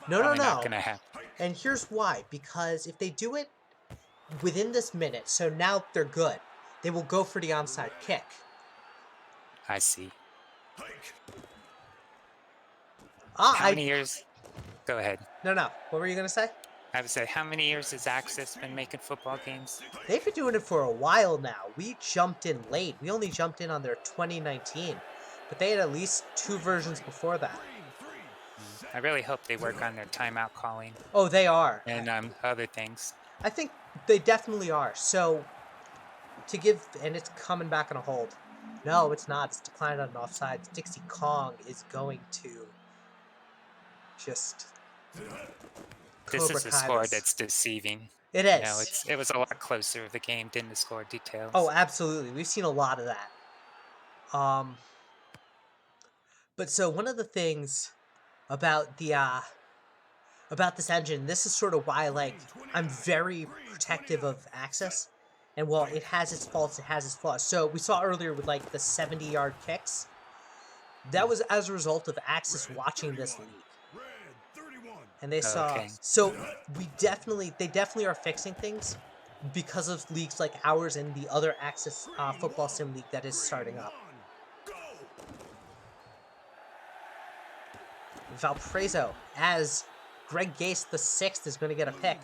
No, probably not no. gonna happen. And here's why. Because if they do it within this minute, so now they're good, they will go for the onside kick. I see. Hike. How many years? Go ahead. No. What were you going to say? I would say, how many years has Axis been making football games? They've been doing it for a while now. We jumped in late. We only jumped in on their 2019. But they had at least 2 versions before that. I really hope they work on their timeout calling Oh, they are. and other things. I think they definitely are. So, to give... And it's coming back on a hold. No, it's not. It's declined on an offside. Dixie Kong is going to just... This is a score Cobra-Kai that's deceiving. It You is. know, it was a lot closer of the game than the score details. Oh, absolutely. We've seen a lot of that. But so one of the things about the about this engine, this is sort of why I'm very protective of Axis. And while it has its faults, it has its flaws. So we saw earlier with the 70-yard kicks. That was as a result of Axis watching this league. And they saw, Okay. so they definitely are fixing things because of leagues like ours and the other Axis football sim league that is starting up. Valparaiso, as Greg Gase the 6th is going to get a pick.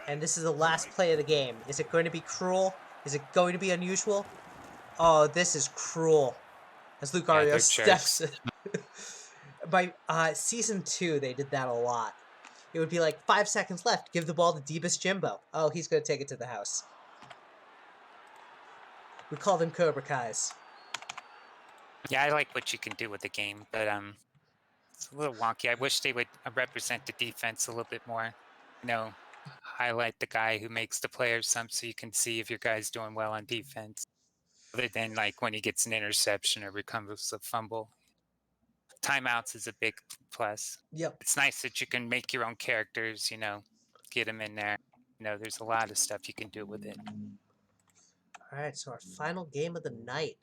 And this is the last play of the game. Is it going to be cruel? Is it going to be unusual? Oh, this is cruel. As Lucario they're steps... By season 2, they did that a lot. It would be 5 seconds left. Give the ball to Debus Jimbo. Oh, he's going to take it to the house. We call them Cobra Kais. Yeah, I like what you can do with the game, but it's a little wonky. I wish they would represent the defense a little bit more. Highlight the guy who makes the players some so you can see if your guy's doing well on defense. Other than when he gets an interception or recovers a fumble. Timeouts is a big plus. Yep. It's nice that you can make your own characters, get them in there. There's a lot of stuff you can do with it. All right, so our final game of the night.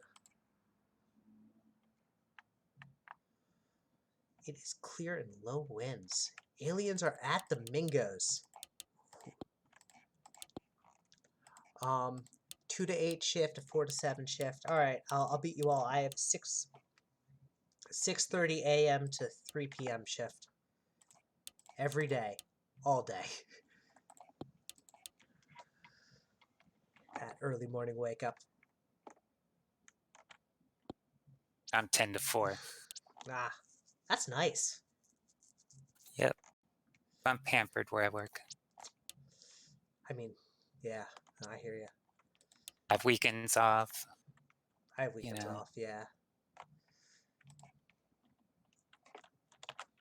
It is clear and low winds. Aliens are at the Mingos. 2 to 8 shift, a 4 to 7 shift. All right, I'll beat you all. I have 6:30 a.m. to 3 p.m. shift. Every day. All day. That early morning wake up. I'm 10 to 4. Ah, that's nice. Yep. I'm pampered where I work. I mean, yeah, I hear you. I have weekends off. I have weekends off, yeah.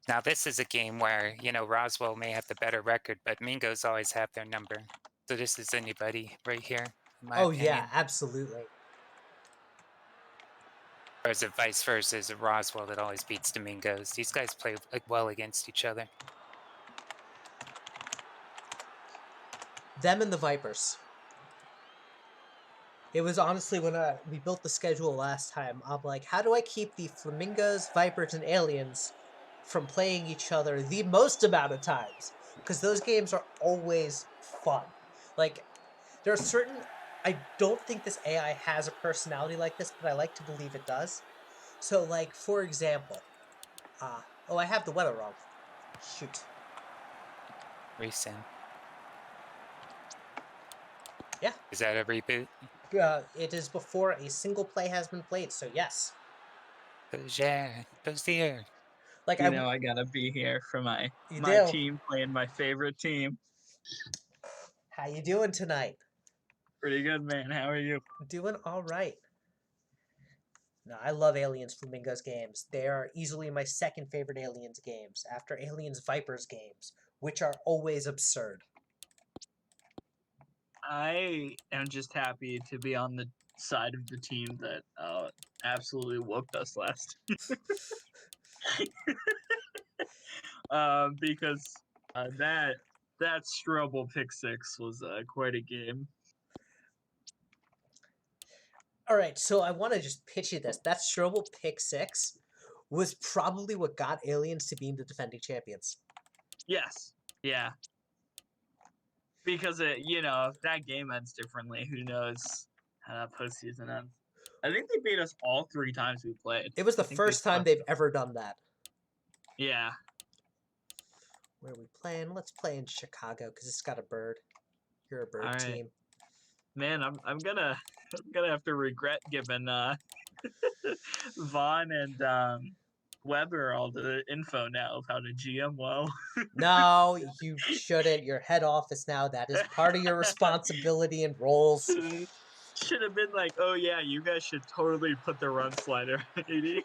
Now, this is a game where, Roswell may have the better record, but Mingos always have their number. So this is anybody right here, in my opinion. Yeah, absolutely. Or is it vice versa? Is it Roswell that always beats the Mingos? These guys play well against each other. Them and the Vipers. It was honestly when we built the schedule last time, I'm like, how do I keep the Flamingos, Vipers, and Aliens from playing each other the most amount of times? Because those games are always fun. There are certain... I don't think this AI has a personality like this, but I like to believe it does. So, for example... oh, I have the weather wrong. Shoot. Resend. Yeah. Is that a reboot? It is before a single play has been played, so yes. Goes there. Like You know, I gotta be here for my You my do. team playing my favorite team. How you doing tonight? Pretty good, man. How are you? Doing all right. No, I love Aliens Flamingos games. They are easily my second favorite Aliens games after Aliens Vipers games, which are always absurd. I am just happy to be on the side of the team that absolutely whooped us last. Because that Strobel pick six was quite a game. All right, so I want to just pitch you this. That Strobel pick six was probably what got Aliens to being the defending champions. Yes, yeah. Because if that game ends differently, who knows how that postseason ends. I think they beat us all 3 times we played. It was the I think first time they've ever done that. Yeah. Where are we playing? Let's play in Chicago because it's got a bird. You're a bird All right. team. Man, I'm gonna have to regret giving Vaughn and Weber all the info now of how to GM well. No, you shouldn't. Your head office now. That is part of your responsibility and roles. Should have been like, oh yeah, you guys should totally put the run slider at 80.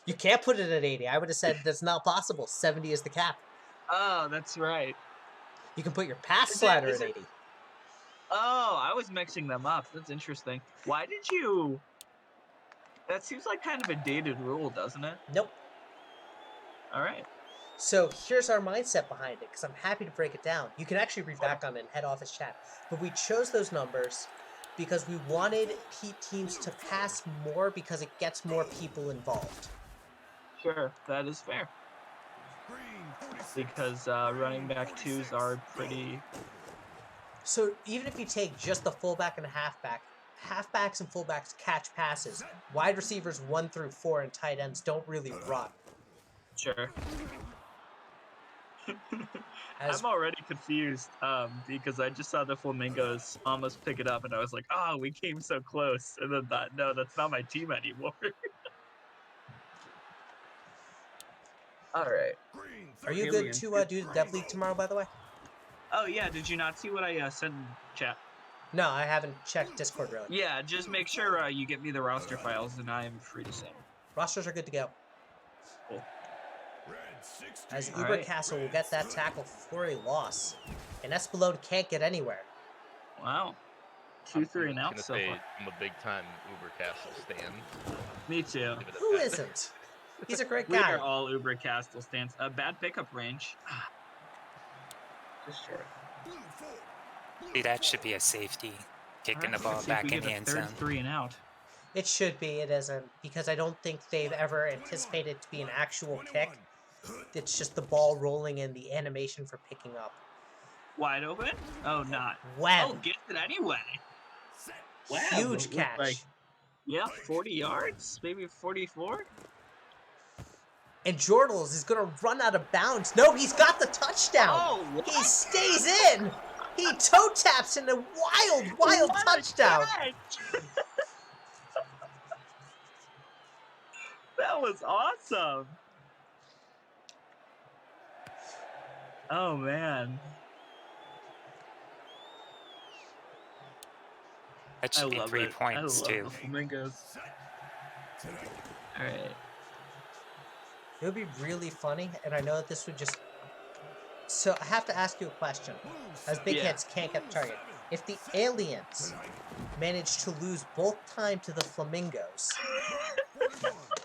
You can't put it at 80. I would have said that's not possible. 70 is the cap. Oh, that's right. You can put your pass Is it- slider is at it- 80. Oh, I was mixing them up. That's interesting. Why did you? That seems like kind of a dated rule, doesn't it? Nope. All right. So here's our mindset behind it, because I'm happy to break it down. You can actually read back on it in head office chat. But we chose those numbers because we wanted teams to pass more because it gets more people involved. Sure, that is fair. Because running back twos are pretty. So even if you take just the fullback and the halfbacks and fullbacks catch passes. Wide receivers 1 through 4 and tight ends don't really run. Sure. I'm already confused because I just saw the Flamingos almost pick it up, and I was like, "Oh, we came so close," and then thought, "No, that's not my team anymore." All right. Are you good to do the Dev League tomorrow, by the way? Oh yeah, did you not see what I sent in chat? No, I haven't checked Discord really. Yeah, just make sure you get me the roster files, and I am free to send. Rosters are good to go. Cool. As All Uber right. Castle will get that tackle for a loss. And Espelode can't get anywhere. Wow. I'm 2-3 and out gonna so say far. I'm a big time Uber Castle stan. Me too. Leave it at Who that. isn't? He's a great We guy. are all Uber Castle stands. A bad pickup range. Just short. See, that should be a safety. Kicking the Alright, ball let's see if back we in get the a end third zone. 3 and out. It should be, it isn't. Because I don't think they've ever anticipated it to be an actual kick. It's just the ball rolling and the animation for picking up. Wide open? Oh, not. Webb. Oh, gets it anyway. Wow. Huge catch. Like, yeah, 40 yards, maybe 44. And Jordals is going to run out of bounds. No, he's got the touchdown. Oh, what? He stays in. He toe taps in a wild What a touchdown. catch! That was awesome. Oh man, That I should be love 3 it. points, I love too. the Flamingos. All right. It would be really funny, and I know that this would just... So I have to ask you a question. As big Yeah. hits can't get the target. If the Aliens manage to lose both time to the Flamingos,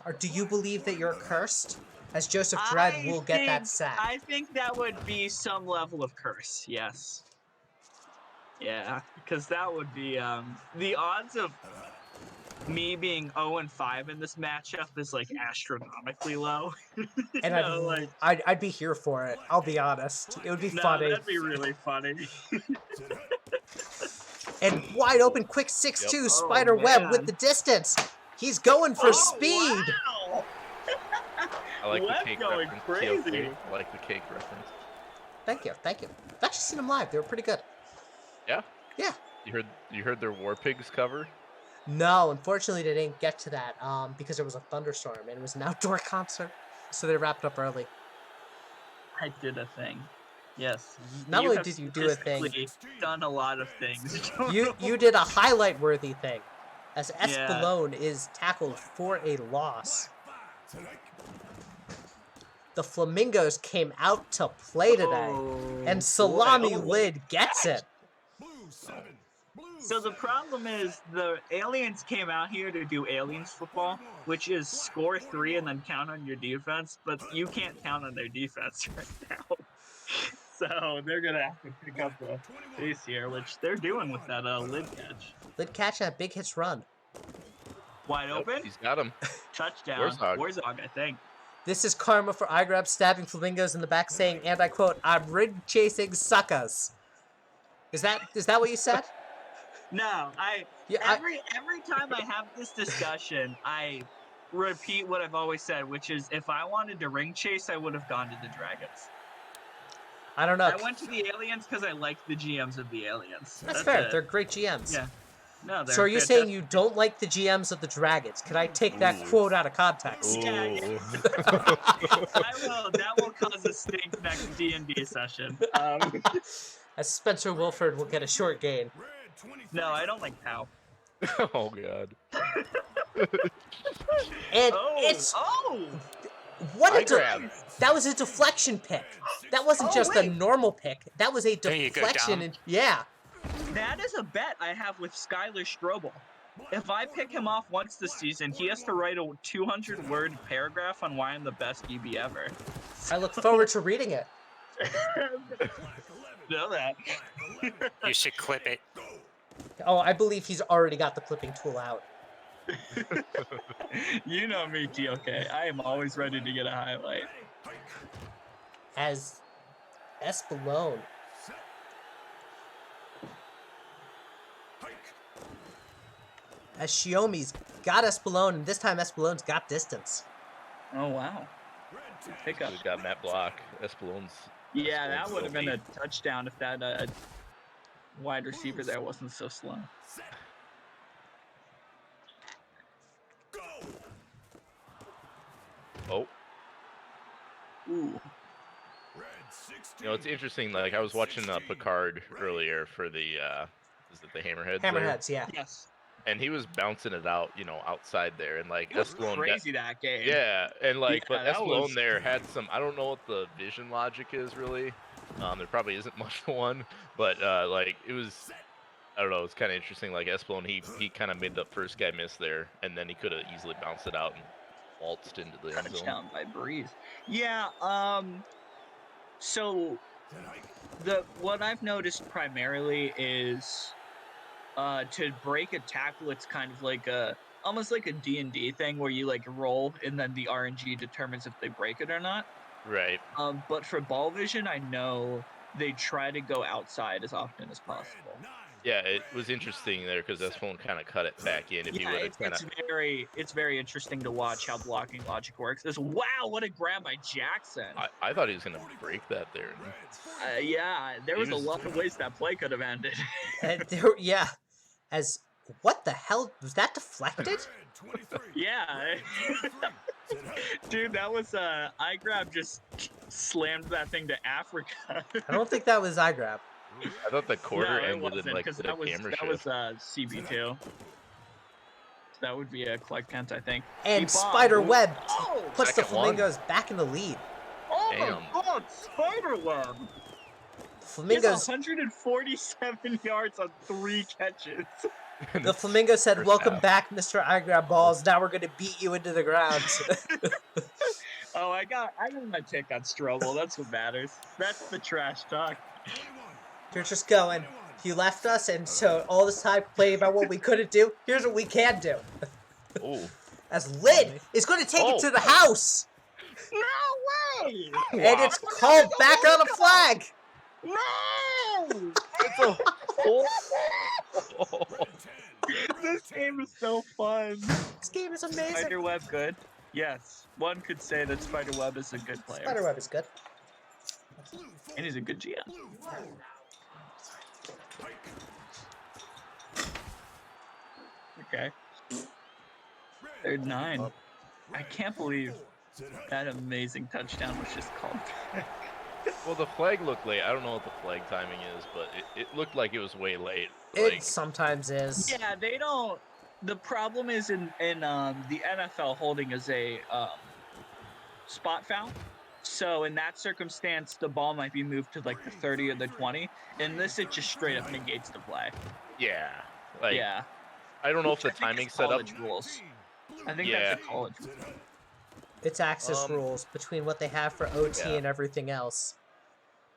or do you believe that you're cursed? As Joseph Dredd will get that sack. I think that would be some level of curse. Yes. Yeah, because that would be the odds of me being 0-5 in this matchup is like astronomically low. And I'd be here for it. I'll be honest. It would be funny. That'd be really funny. And wide open, quick 6'2", Yep. spider Oh, web man. with the distance. He's going for Oh, speed. Wow. I like Webb the cake going reference. crazy. TLC. I like the cake reference. Thank you. I've actually seen them live. They were pretty good. Yeah? Yeah. You heard their War Pigs cover? No, unfortunately, they didn't get to that because there was a thunderstorm and it was an outdoor concert, so they wrapped up early. I did a thing. Yes. Not You only have did you do a thing, statistically done a lot of things. you did a highlight-worthy thing, as Yeah. Espelone is tackled for a loss. The Flamingos came out to play today, Oh, and boy. Salami Oh, Lid gets it. Blue 7. Blue So the problem is the aliens came out here to do aliens football, which is score 3 and then count on your defense, but you can't count on their defense right now. So they're gonna have to pick up the pace here, which they're doing with that lid catch. Lid catch that big hits run. Wide Yep, open, he's got him. touchdown. Warzog. Warzog, I think. This is karma for iGrab stabbing Flamingos in the back saying, and I quote, "I'm rig chasing suckers." Is that what you said? No, Yeah, every time I have this discussion, I repeat what I've always said, which is if I wanted to ring chase, I would have gone to the Dragons. I don't know. I went to the Aliens because I like the GMs of the Aliens. That's fair. it. They're great GMs. Yeah. No, they're So are you fantastic. saying you don't like the GMs of the Dragons? Could I take that quote out of context? Yeah. Ooh. That will cause a stink next D&D session. As Spencer Wilford will get a short gain. Red 23. No, I don't like POW. Oh god. And Oh, it's what I a grab. that was a deflection pick. That wasn't Oh, just a wait. normal pick. That was a There you go, deflection. Dom. And yeah, that is a bet I have with Skylar Strobel. If I pick him off once this season, he has to write a 200-word paragraph on why I'm the best EB ever. I look forward to reading it. Know that. You should clip it. Oh, I believe he's already got the clipping tool out. You know me, TOK. I am always ready to get a highlight. As Espelone. As Shiomi's got Espelone, and this time Espelone's got distance. Oh, wow. Pickup. We've got Matt Block. Espelone's. Yeah, that would have been a touchdown if that wide receiver there wasn't so slow. Oh. Ooh. You know, it's interesting. Like I was watching Picard earlier for the is it the Hammerheads? there? Hammerheads, yeah. Yes. And he was bouncing it out, you know, outside there, and like It was Espelone. crazy that game. Yeah, and like, Yeah, but that Espelone was- there had some. I don't know what the vision logic is really. There probably isn't much for one, but like it was. I don't know. It's kind of interesting. Like Espelone, he kind of made the first guy miss there, and then he could have easily bounced it out and waltzed into the end zone. Touchdown by Breeze. Yeah. So what I've noticed primarily is to break a tackle, it's kind of like almost like a D&D thing where you like roll and then the RNG determines if they break it or not. Right. But for ball vision, I know they try to go outside as often as possible. Yeah, it was interesting there because Espelone kind of cut it back in. If he Yeah, would have kind of. it's very interesting to watch how blocking logic works. Wow, what a grab by Jackson. I thought he was gonna break that there. Yeah, there was a was- lot of ways that play could have ended. Yeah. As what the hell was that deflected? Yeah. Dude, that was iGrab just slammed that thing to Africa. I don't think that was iGrab. I thought the quarter No, it ended in wasn't, like 'cause the that was camera that was shift. CB2. That would be a Clark Kent, I think. He And bombed. Spider Web Oh, puts the Second one. Flamingos back in the lead. oh my Damn. God, Spiderweb! The He has Flamingos 147 yards on 3 catches. The Flamingo said, First "Welcome half. back, Mr. iGrab Balls. Now we're gonna beat you into the ground." Oh, I got my take on Strobel. That's what matters. That's the trash talk. You're just going. You left us, and so all this time playing about what we couldn't do. Here's what we can do. Oh, As Lid is going to take it Oh. to the house, No way! and it's called back on a flag. No! This game is so fun. This game is amazing. Spiderweb good? Yes. One could say that Spiderweb is a good player. Spiderweb is good. And he's a good GM. Okay. 3rd 9. I can't believe that amazing touchdown was just called back. Well, the flag looked late. I don't know what the flag timing is, but it looked like it was way late. It sometimes is. Yeah, they don't. The problem is in the NFL holding is a spot foul. So in that circumstance, the ball might be moved to like the 30 or the 20. In this, it just straight up negates the play. Yeah. Like, Yeah. I don't know if Which the I think is timing's set up. college rules. I think Yeah. that's a college rule. It's access rules between what they have for OT Yeah. and everything else.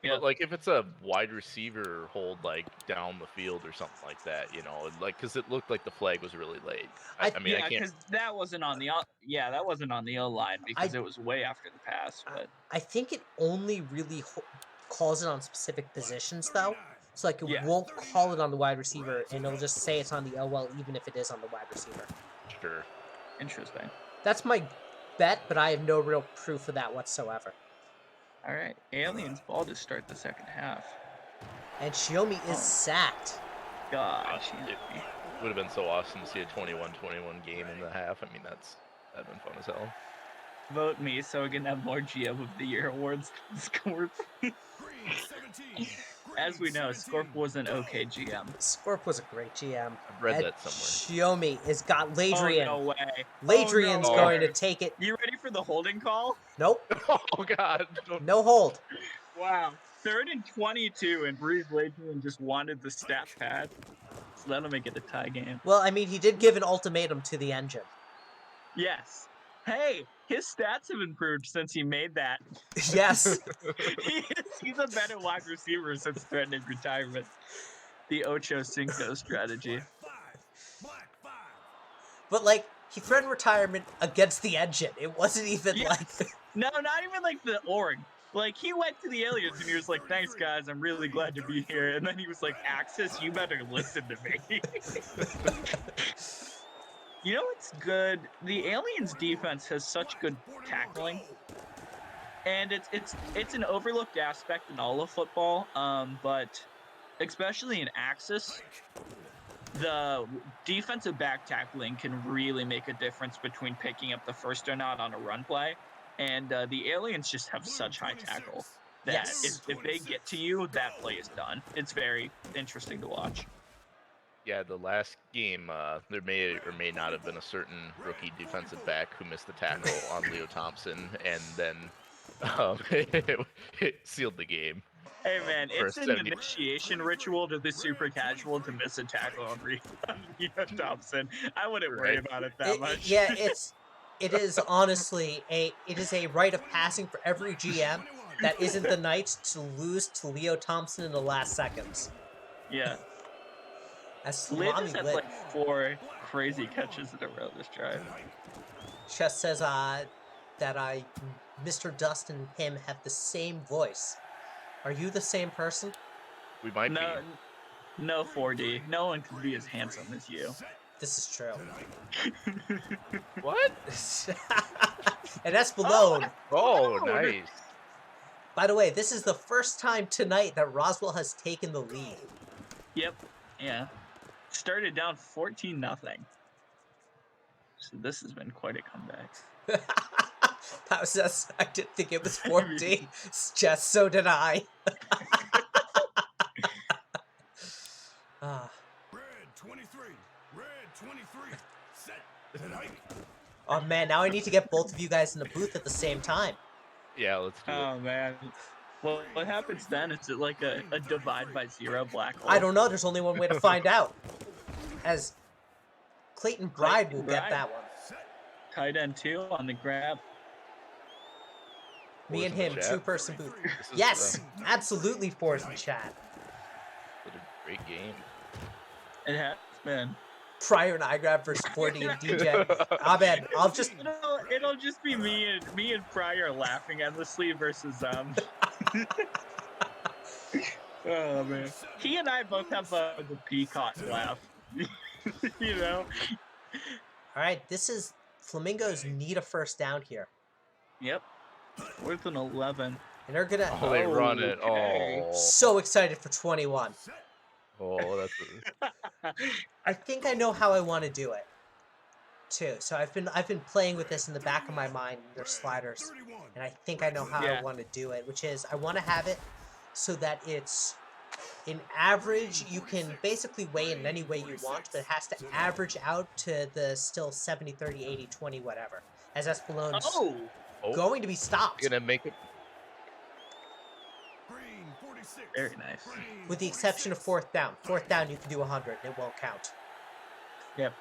Yeah. But like if it's a wide receiver hold like down the field or something like that, you know, like because it looked like the flag was really late. I mean, I Yeah, can't. because that wasn't on the that wasn't on the O line because it was way after the pass. But I think it only really calls it on specific positions, though. So, like, it Yeah. won't call it on the wide receiver, and it'll just say it's on the OL even if it is on the wide receiver. Sure. Interesting. That's my bet, but I have no real proof of that whatsoever. All right, Aliens ball to start the second half. And Xiaomi is sacked. Gosh, It would have been so awesome to see a 21-21 game in the half. I mean, that'd been fun as hell. Vote me so we can have more GM of the Year awards. Scorp. As we know, Scorp was an okay GM. Scorp was a great GM. I've read And that somewhere. Xiaomi has got Ladrian. Oh, no way. Ladrian's Oh, no going way. to take it. You ready for the holding call? Nope. Oh God! No hold. Wow. 3rd and 22, and Breeze Ladrian just wanted the stat pad. So that'll make it a tie game. Well, I mean, he did give an ultimatum to the engine. Yes. Hey, his stats have improved since he made that. Yes. He's a better wide receiver since threatening retirement. The Ocho Cinco strategy. But, like, he threatened retirement against the engine. It wasn't even Yes. like... No, not even like the org. Like, he went to the Aliens and he was like, thanks, guys, I'm really glad to be here. And then he was like, Axis, you better listen to me. You know what's good? The Aliens defense has such good tackling. And it's an overlooked aspect in all of football, but especially in Axis, the defensive back tackling can really make a difference between picking up the first or not on a run play. And the Aliens just have such high tackle that Yes. if they get to you, that play is done. It's very interesting to watch. Yeah, the last game, there may or may not have been a certain rookie defensive back who missed the tackle on Leo Thompson, and then it sealed the game. Hey man, For it's an 70 initiation ritual to the super casual to miss a tackle on Leo Thompson. I wouldn't worry Right. about it that much. Yeah, it is honestly a rite of passing for every GM that isn't the Knights to lose to Leo Thompson in the last seconds. Yeah. As Lid Salami has had Lid like 4 crazy catches in a row this drive. just says that Mr. Dust and him have the same voice. Are you the same person? We might No, no 4D. No one can be as handsome as you. This is true. be. What? And Espelone. Oh, nice. By the way, this is the first time tonight that Roswell has taken the lead. Yep. Yeah. Started down 14-0. So this has been quite a comeback. I didn't think it was 14. Just so did I. Red 23. Red 23. Set. And hike. Oh man, now I need to get both of you guys in the booth at the same time. Yeah, let's do it. Oh man. Well, what happens then? Is it like a divide by 0 black hole? I don't know, there's only one way to find out. As Clayton Bride will get Bride. that one. Tight end 2 on the grab. Me and Force in him, the chat. 2-person booth. This is, Yes, absolutely Force in chat. what a great game. It has been. Pryor and I grab versus 4D and DJ. Ah man, I'll just It'll just be me and Pryor laughing endlessly versus Oh man. He and I both have the peacock laugh. You know? Alright, this is Flamingos need a first down here. Yep. 4th and 11. And they're gonna Oh, they run it. Okay. Oh, so excited for 21. oh, that's. I think I know how I want to do it too. So I've been playing with this in the back of my mind. Their sliders, and I think I know how I Yeah. want to do it, which is I want to have it so that it's in average. You can basically weigh in any way you want, but it has to average out to the still 70, 30, 80, 20, whatever. As Espelon's Oh, Oh, going to be stopped, gonna make it. Green 46. very nice. Green with the exception of 46. fourth down. Fourth down, you can do 100, and it won't count. Yep.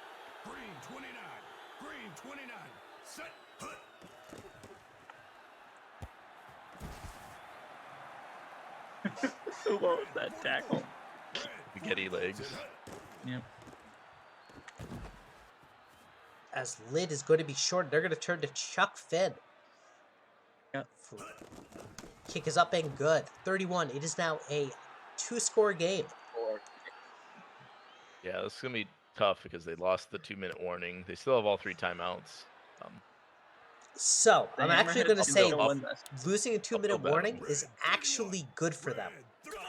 Green 29. Green 29. Set. Hut. What was that tackle? Red Spaghetti 40. legs. Set. Yep. As Lid is going to be short, they're going to turn to Chuck Finn. Yep. Kick is up and good. 31. It is now a 2-score game. Yeah, this is gonna be tough because they lost the 2-minute warning. They still have all 3 timeouts. So, The I'm actually going to Hammerheads can say still win this. losing a 2-minute battle. warning is actually good for them. Red, go.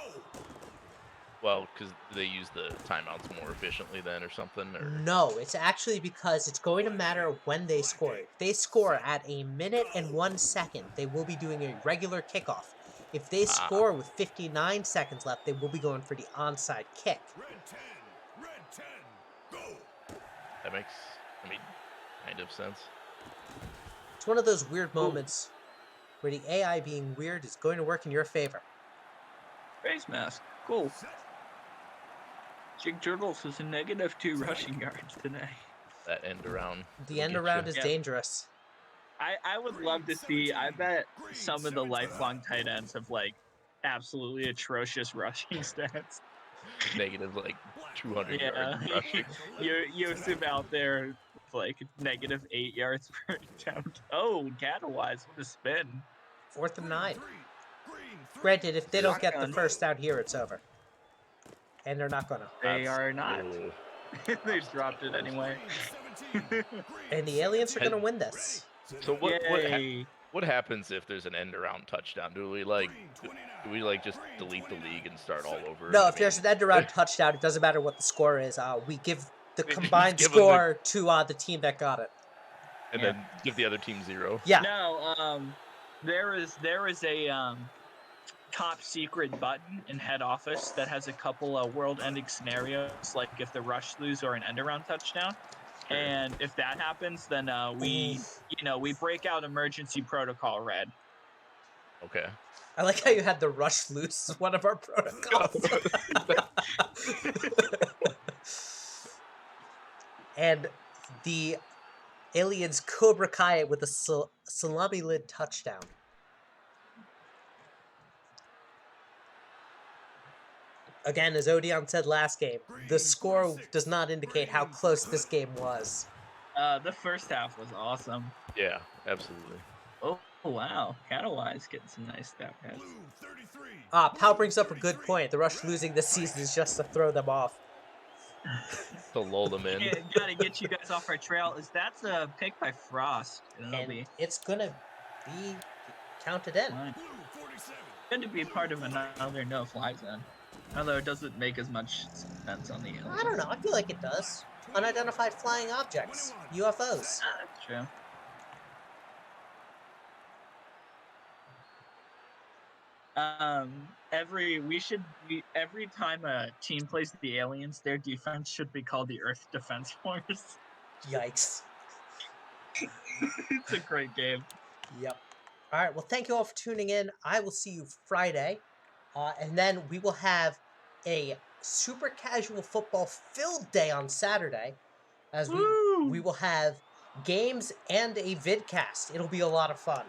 Well, because they use the timeouts more efficiently then, or something. Or No, it's actually because it's going to matter when they score. If they score at a minute and 1 second, they will be doing a regular kickoff. If they score with 59 seconds left, they will be going for the onside kick. Red 10. Red 10. Go. that makes, I mean, kind of sense. It's one of those weird moments where the AI being weird is going to work in your favor. Face mask. Cool. Jig Turtles was a -2 rushing yards today. That end around. The will end get around ya. is Yeah. dangerous. I would love to see. I bet some of the lifelong tight ends have like absolutely atrocious rushing stats. Negative like 200 Yeah, yards rushing. Yosef out there with like -8 yards per attempt. Oh, Catawise with a spin. 4th and 9. Green 3. Granted, if they don't get the Shotgun. first down here, it's over. And they're not gonna. They are not. Ugh. They dropped it anyway. And the aliens are gonna win this. So Yay. what happens if there's an end around touchdown? Do we just delete the league and start all over? No, I if there's mean, an end around touchdown, it doesn't matter what the score is. We give the We just combined give 'em the- score to the team that got it. and Yeah. then give the other team 0. Yeah. No, there is a top secret button in head office that has a couple of world-ending scenarios, like if the rush lose or an end-around touchdown. Sure. And if that happens, then we break out emergency protocol red. Okay. I like how you had the rush loose as one of our protocols. And the aliens Cobra Kai it with a salami lid touchdown. Again, as Odeon said last game, the score does not indicate how close this game was. The first half was awesome. Yeah, absolutely. Oh wow, Catawise getting some nice stat pads. Blue 33. Pal brings up a good point. The Rush losing this season is just to throw them off. To lull them in. Yeah, gotta get you guys off our trail. That's a pick by Frost. And it'll And be it's gonna be counted in. fine. Blue 47. Good to be part of another no-fly zone. Although it doesn't make as much sense on the aliens. I don't know. I feel like it does. Unidentified flying objects. UFOs. That's true. Every time a team plays the aliens, their defense should be called the Earth Defense Force. Yikes. It's a great game. Yep. All right. Well, thank you all for tuning in. I will see you Friday. And then we will have a super casual football filled day on Saturday. As Woo! we will have games and a vidcast. It'll be a lot of fun.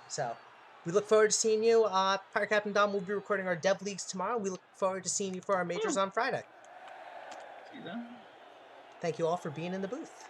So we look forward to seeing you. Pirate Captain Dom will be recording our Dev Leagues tomorrow. We look forward to seeing you for our majors on Friday. See that? Thank you all for being in the booth.